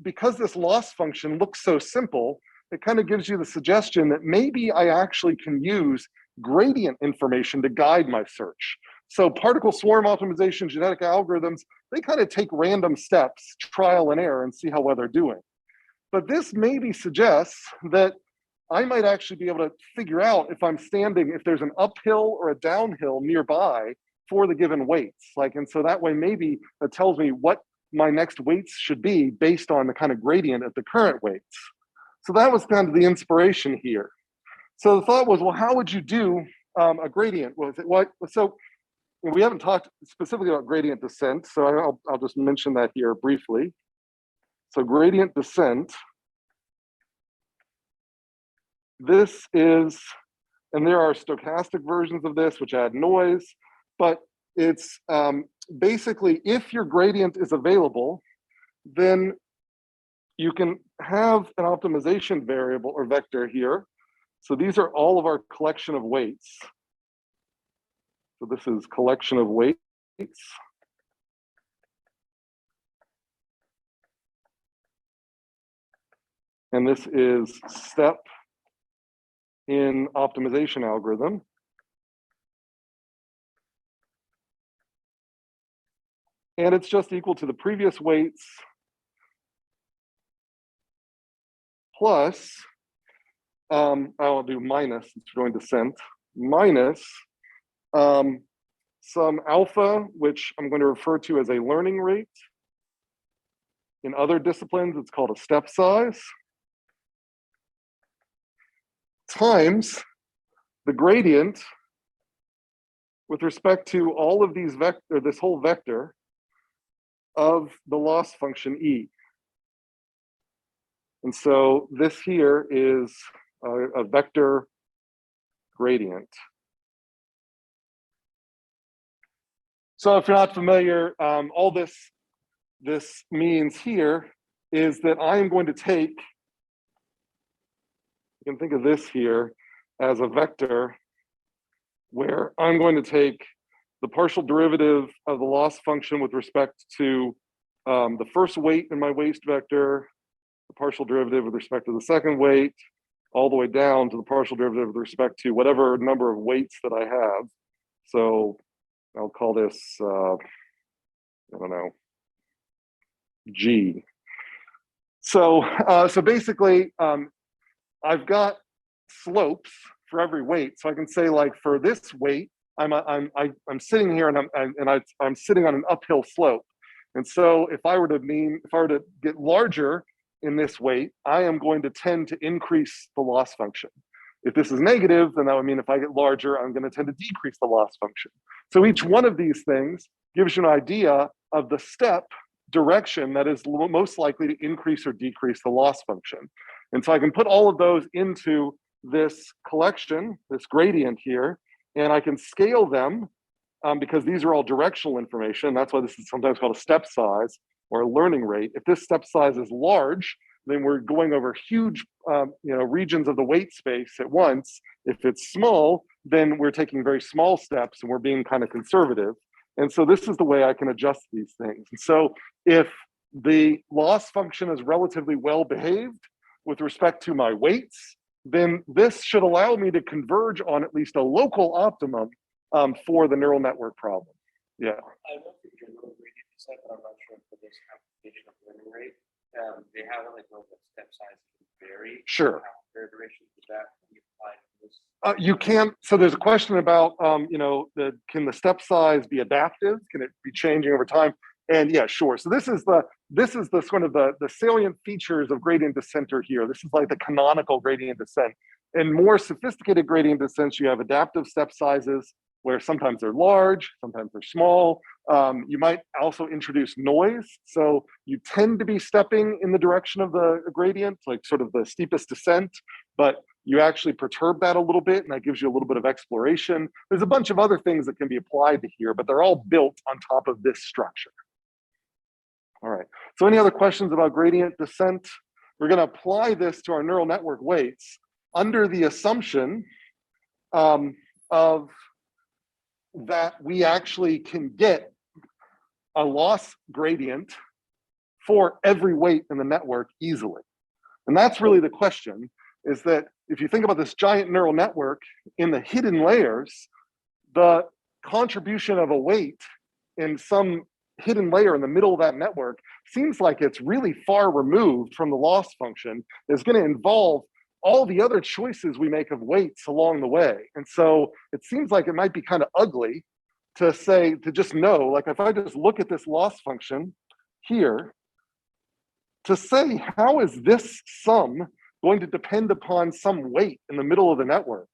because this loss function looks so simple, it kind of gives you the suggestion that maybe I actually can use gradient information to guide my search. So particle swarm optimization, genetic algorithms, they kind of take random steps, trial and error, and see how well they're doing. But this maybe suggests that I might actually be able to figure out if I'm standing, if there's an uphill or a downhill nearby for the given weights. And so that way maybe it tells me what my next weights should be based on the kind of gradient at the current weights. So that was kind of the inspiration here. So the thought was, well, how would you do a gradient? So we haven't talked specifically about gradient descent, so I'll just mention that here briefly. So gradient descent, this is, and there are stochastic versions of this which add noise, but it's basically if your gradient is available, then you can have an optimization variable or vector here. So these are all of our collection of weights. So this is collection of weights. And this is step in optimization algorithm. And it's just equal to the previous weights plus, I'll do minus, since we're doing descent, minus some alpha, which I'm going to refer to as a learning rate. In other disciplines, it's called a step size, times the gradient with respect to all of these vector, this whole vector of the loss function E. And so this here is a vector gradient. So if you're not familiar, all this means here is that I am going to take, you can think of this here as a vector where I'm going to take the partial derivative of the loss function with respect to the first weight in my waist vector, the partial derivative with respect to the second weight, all the way down to the partial derivative with respect to whatever number of weights that I have. So I'll call this, I don't know, G. So, so basically, I've got slopes for every weight. So I can say, like, for this weight, I'm sitting here and I'm sitting on an uphill slope. And so if I were to get larger in this weight, I am going to tend to increase the loss function. If this is negative, then that would mean if I get larger, I'm going to tend to decrease the loss function. So each one of these things gives you an idea of the step direction that is most likely to increase or decrease the loss function. And so I can put all of those into this collection, this gradient here, and I can scale them because these are all directional information. That's why this is sometimes called a step size or a learning rate. If this step size is large, then we're going over huge regions of the weight space at once. If it's small, then we're taking very small steps and we're being kind of conservative. And so this is the way I can adjust these things. And so if the loss function is relatively well behaved with respect to my weights, then this should allow me to converge on at least a local optimum for the neural network problem. Yeah. I know for general gradient descent, but I'm not sure for this application of learning rate. They have like no step size can vary. Sure. Their duration, does that be applied to this? You can. So there's a question about can the step size be adaptive? Can it be changing over time? And yeah, sure. So this is the sort of the salient features of gradient descent are here. This is like the canonical gradient descent. In more sophisticated gradient descents, you have adaptive step sizes where sometimes they're large, sometimes they're small. You might also introduce noise. So you tend to be stepping in the direction of the gradient, like sort of the steepest descent, but you actually perturb that a little bit, and that gives you a little bit of exploration. There's a bunch of other things that can be applied to here, but they're all built on top of this structure. All right, so any other questions about gradient descent? We're gonna apply this to our neural network weights under the assumption of that we actually can get a loss gradient for every weight in the network easily. And that's really the question, is that if you think about this giant neural network in the hidden layers, the contribution of a weight in some hidden layer in the middle of that network seems like it's really far removed from the loss function. It's going to involve all the other choices we make of weights along the way. And so it seems like it might be kind of ugly to say, to just know, like if I just look at this loss function here, to say, how is this sum going to depend upon some weight in the middle of the network?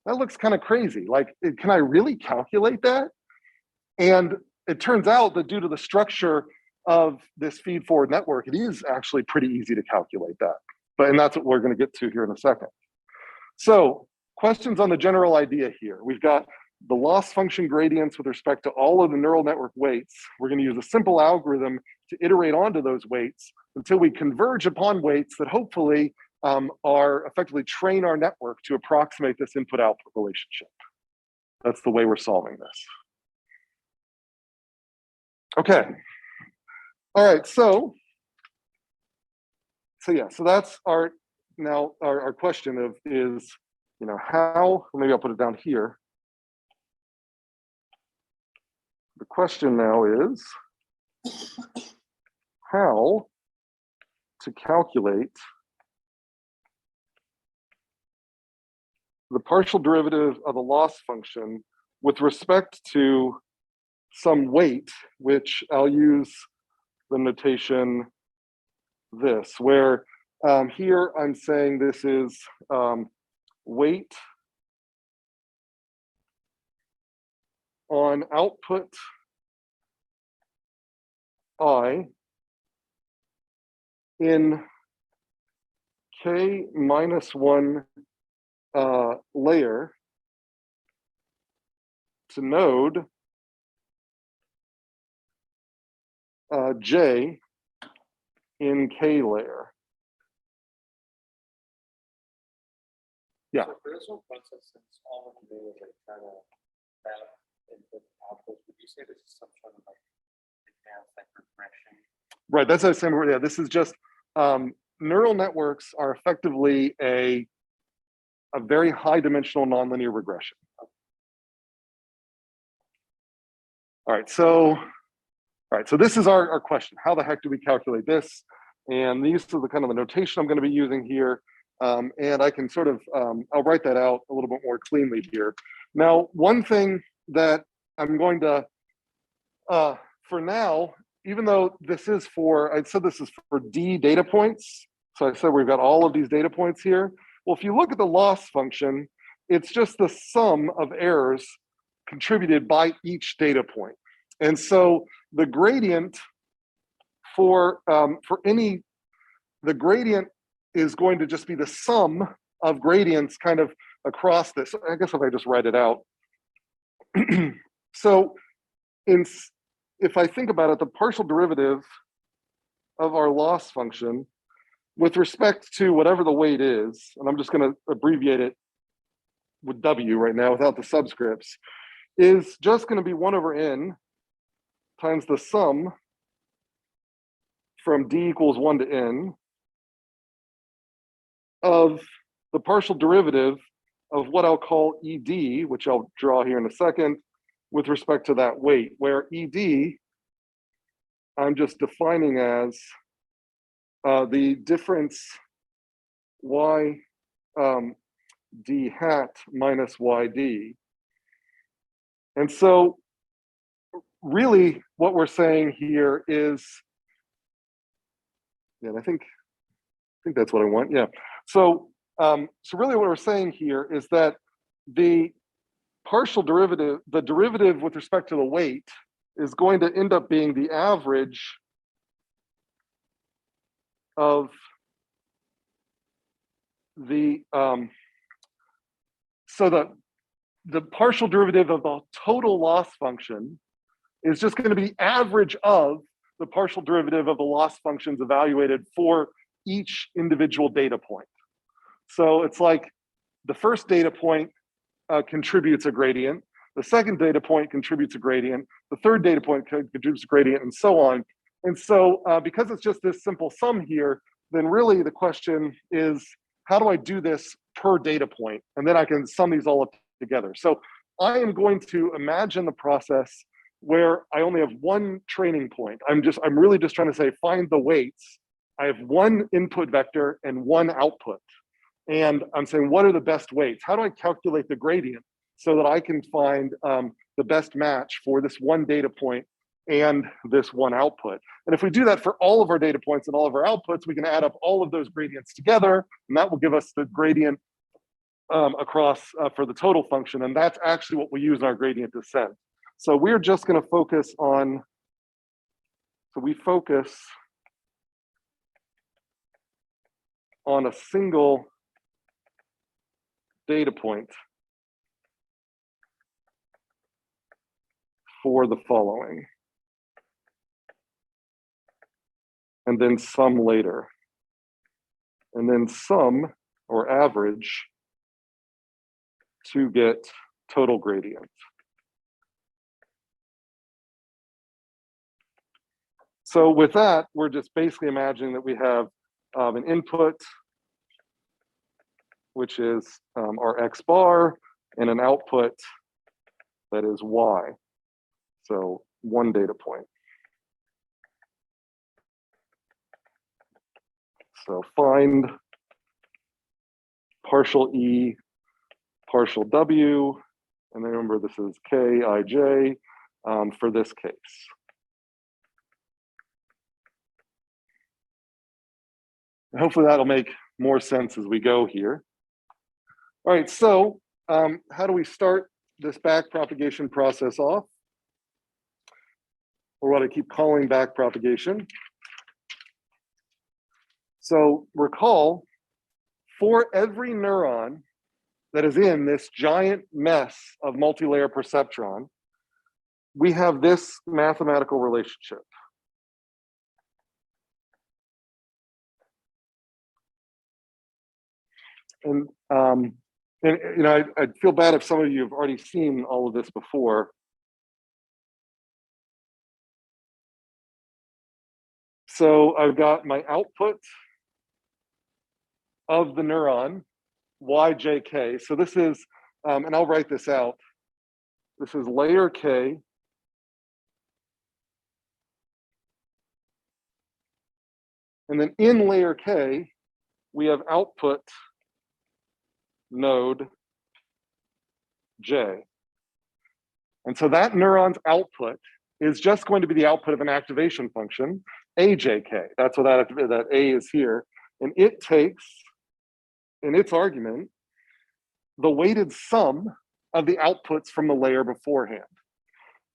That looks kind of crazy. Like, can I really calculate that? And it turns out that due to the structure of this feed-forward network, it is actually pretty easy to calculate that. And that's what we're going to get to here in a second. So questions on the general idea here. We've got the loss function gradients with respect to all of the neural network weights. We're going to use a simple algorithm to iterate onto those weights until we converge upon weights that hopefully are effectively train our network to approximate this input-output relationship. That's the way we're solving this. Okay. All right, so that's our question of is, how, maybe I'll put it down here. The question now is how to calculate the partial derivative of a loss function with respect to some weight, which I'll use the notation this, where here I'm saying this is weight on output I in k-1 layer to node j in k layer. Yeah. So for this whole process, since all we can do is like trying to map input output, would you say this is some sort of like advanced like regression? Right, that's what I was saying. Yeah, this is just neural networks are effectively a very high dimensional nonlinear regression. All right, so this is our question. How the heck do we calculate this? And these are the kind of the notation I'm going to be using here. And I can sort of, I'll write that out a little bit more cleanly here. Now, one thing that I'm going to, for now, even though this is for, I said this is for D data points. So I said we've got all of these data points here. Well, if you look at the loss function, it's just the sum of errors contributed by each data point. And so the gradient the gradient is going to just be the sum of gradients kind of across this. I guess if I just write it out. So if I think about it, the partial derivative of our loss function with respect to whatever the weight is, and I'm just going to abbreviate it with W right now without the subscripts, is just going to be 1 over n times the sum from d equals 1 to n of the partial derivative of what I'll call ED, which I'll draw here in a second, with respect to that weight, where ED I'm just defining as the difference y d hat minus yd. And so really what we're saying here is, yeah, I think that's what I want, yeah. So really what we're saying here is that the partial derivative, the derivative with respect to the weight, is going to end up being the average of the, so the partial derivative of the total loss function is just going to be average of the partial derivative of the loss functions evaluated for each individual data point. So it's like the first data point contributes a gradient, the second data point contributes a gradient, the third data point contributes a gradient, and so on. And so because it's just this simple sum here, then really the question is, how do I do this per data point? And then I can sum these all up together. So I am going to imagine the process where I only have one training point. I'm really just trying to say, find the weights. I have one input vector and one output. And I'm saying, what are the best weights? How do I calculate the gradient so that I can find the best match for this one data point and this one output? And if we do that for all of our data points and all of our outputs, we can add up all of those gradients together, and that will give us the gradient across for the total function. And that's actually what we use in our gradient descent. So we're just going to focus on So we focus on a single data point for the following, and then sum later, and then sum or average to get total gradient. So with that, we're just basically imagining that we have an input, which is our X bar, and an output that is Y. So one data point. So find partial E, partial W, and then remember this is K, I, J for this case. Hopefully that'll make more sense as we go here. All right, so how do we start this backpropagation process off? Or what I keep calling backpropagation. So recall, for every neuron that is in this giant mess of multi-layer perceptron, we have this mathematical relationship. And you know, I'd feel bad if some of you have already seen all of this before. So I've got my output of the neuron, yjk. So this is, and I'll write this out. This is layer k. And then in layer k, we have output node j. And so that neuron's output is just going to be the output of an activation function, ajk. That's what that a is here. And it takes, in its argument, the weighted sum of the outputs from the layer beforehand.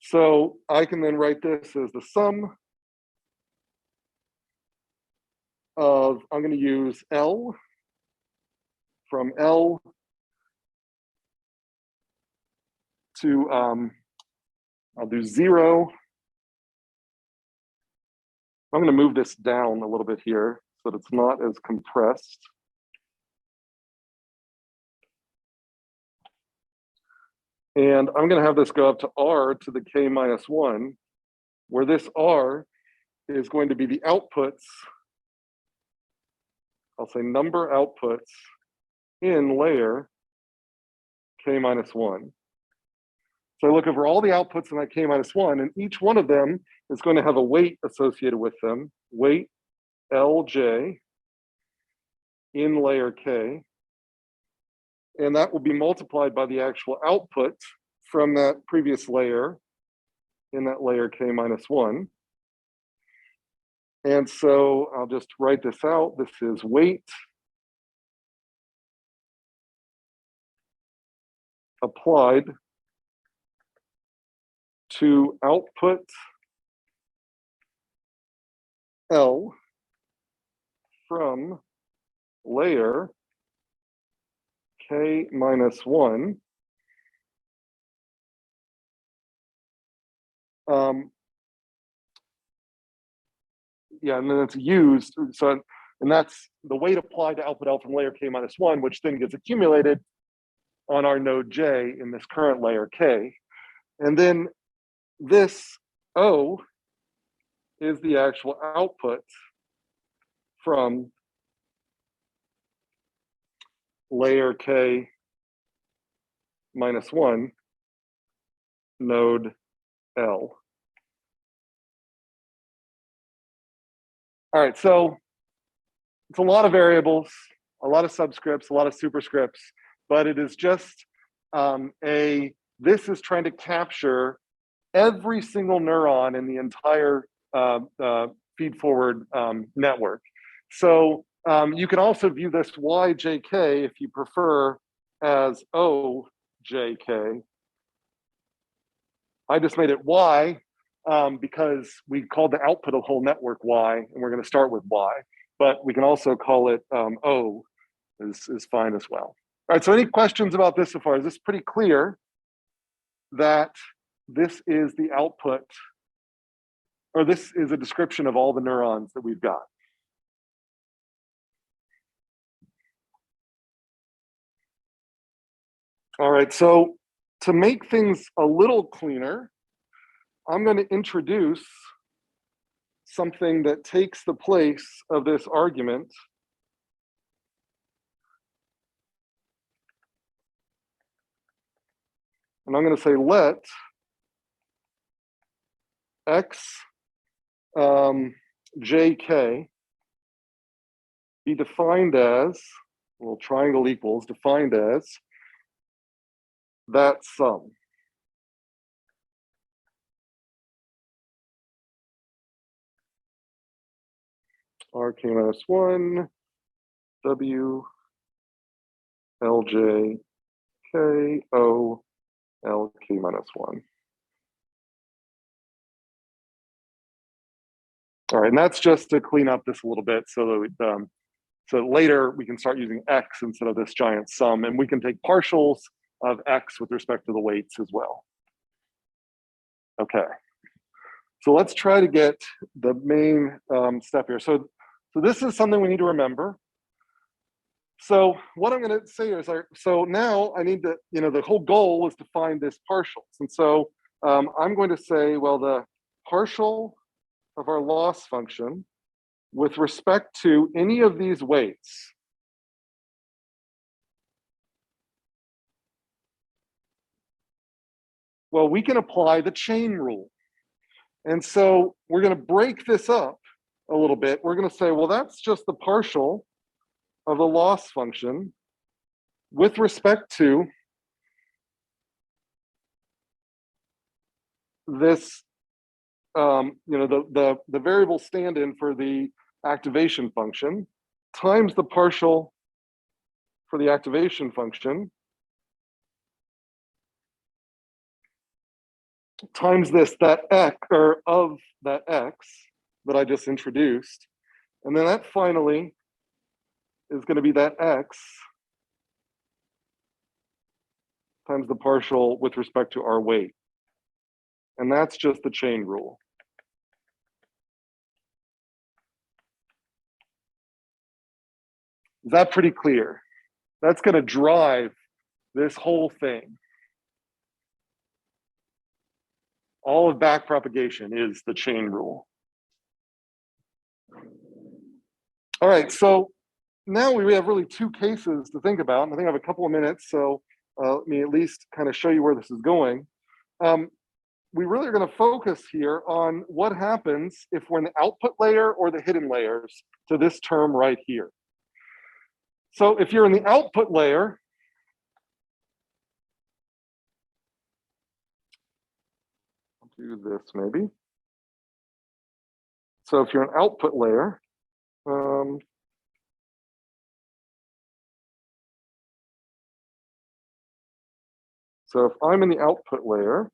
So I can then write this as the sum of, I'm going to use L, from L to, I'll do 0. I'm going to move this down a little bit here so that it's not as compressed. And I'm going to have this go up to R to the K minus 1, where this R is going to be the outputs, I'll say number outputs in layer K minus 1. So I look over all the outputs in that K minus 1, and each one of them is going to have a weight associated with them, weight Lj in layer K. And that will be multiplied by the actual output from that previous layer in that layer K minus 1. And so I'll just write this out. This is weight applied to output L from layer K minus 1. Yeah, and then it's used, so, and that's the weight applied to output L from layer K minus 1, which then gets accumulated on our node J in this current layer K. And then this O is the actual output from layer K minus 1 node L. All right, so it's a lot of variables, a lot of subscripts, a lot of superscripts, but it is just this is trying to capture every single neuron in the entire feed forward network. So you can also view this yjk, if you prefer, as ojk. I just made it y because we called the output of the whole network Y, and we're going to start with Y. But we can also call it O is fine as well. All right, so any questions about this so far? Is this pretty clear that this is the output, or this is a description of all the neurons that we've got? All right, so to make things a little cleaner, I'm going to introduce something that takes the place of this argument. And I'm going to say let x jk be defined as, well, triangle equals, defined as that sum. Rk minus 1, W, Lj, K, O, Lk minus 1. All right, and that's just to clean up this a little bit so that so later we can start using x instead of this giant sum, and we can take partials of x with respect to the weights as well. Okay, so let's try to get the main step here. So this is something we need to remember. So what I'm going to say is, so now I need to, the whole goal is to find this partials. And so I'm going to say, well, the partial of our loss function with respect to any of these weights well, we can apply the chain rule. And so we're going to break this up a little bit. We're going to say, well, that's just the partial of the loss function with respect to this, the variable stand-in for the activation function times the partial for the activation function times that x, or of that x that I just introduced. And then that finally is going to be that x times the partial with respect to our weight. And that's just the chain rule. Is that pretty clear? That's going to drive this whole thing. All of backpropagation is the chain rule. All right, so now we have really two cases to think about. And I think I have a couple of minutes, so let me at least kind of show you where this is going. We really are going to focus here on what happens if we're in the output layer or the hidden layers to this term right here. So if you're in the output layer, I'll do this maybe. So if you're an output layer, so if I'm in the output layer,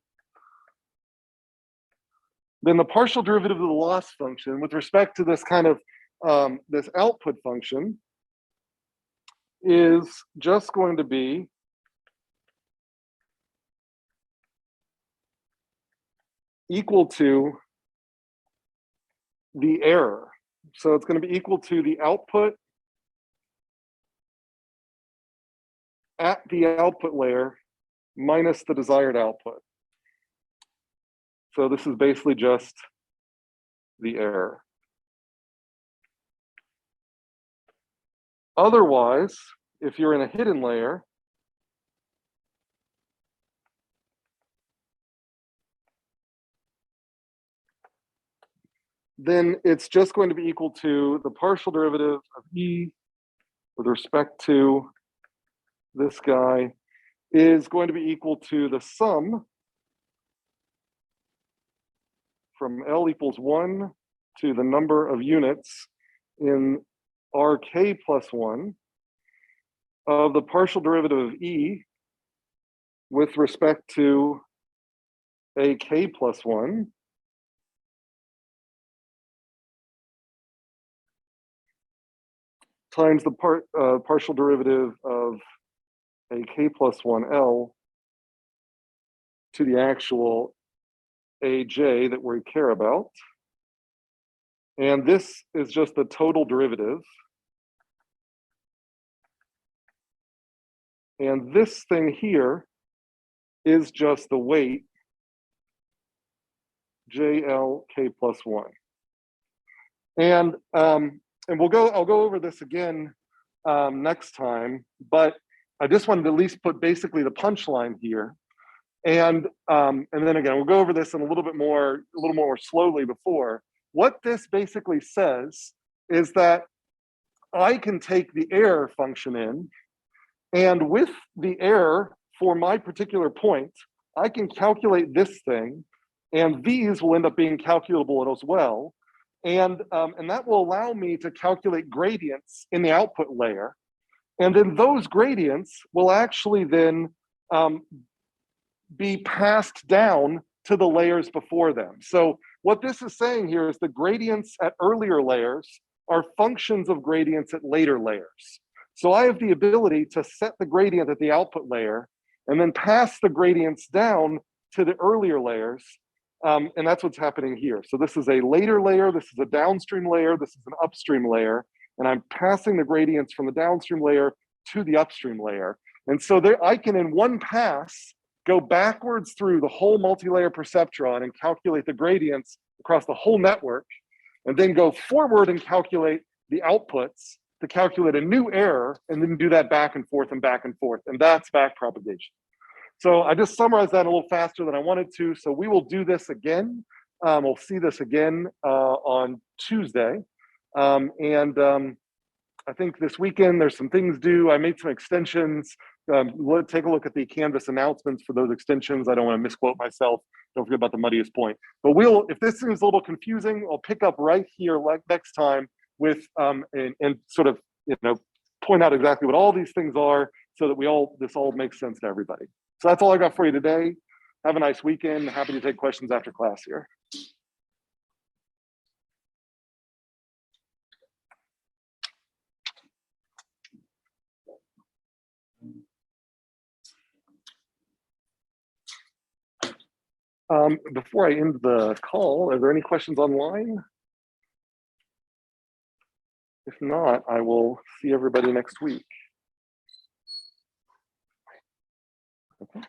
then the partial derivative of the loss function with respect to this kind of this output function is just going to be equal to the error. So it's going to be equal to the output at the output layer minus the desired output. So this is basically just the error. Otherwise, if you're in a hidden layer, then it's just going to be equal to the partial derivative of E with respect to this guy is going to be equal to the sum from L equals 1 to the number of units in Rk plus 1 of the partial derivative of E with respect to AK plus 1 times the partial derivative of a k plus 1L to the actual AJ that we care about. And this is just the total derivative. And this thing here is just the weight JL k plus 1. And I'll go over this again next time, but I just wanted to at least put basically the punchline here. And then again, we'll go over this in a little more slowly before. What this basically says is that I can take the error function in, and with the error for my particular point, I can calculate this thing, and these will end up being calculable as well. And that will allow me to calculate gradients in the output layer. And then those gradients will actually then be passed down to the layers before them. So what this is saying here is the gradients at earlier layers are functions of gradients at later layers. So I have the ability to set the gradient at the output layer and then pass the gradients down to the earlier layers. And that's what's happening here. So this is a later layer, this is a downstream layer, this is an upstream layer, and I'm passing the gradients from the downstream layer to the upstream layer. And so there, I can in one pass go backwards through the whole multi-layer perceptron and calculate the gradients across the whole network, and then go forward and calculate the outputs to calculate a new error, and then do that back and forth and back and forth. And that's backpropagation. So I just summarized that a little faster than I wanted to. So we will do this again. We'll see this again on Tuesday. I think this weekend there's some things due. I made some extensions. Take a look at the Canvas announcements for those extensions. I don't want to misquote myself. Don't forget about the muddiest point. But we'll, if this seems a little confusing, I'll pick up right here like next time with and sort of, you know, point out exactly what all these things are so that this all makes sense to everybody. So that's all I got for you today. Have a nice weekend. Happy to take questions after class here. Before I end the call, are there any questions online? If not, I will see everybody next week. Okay.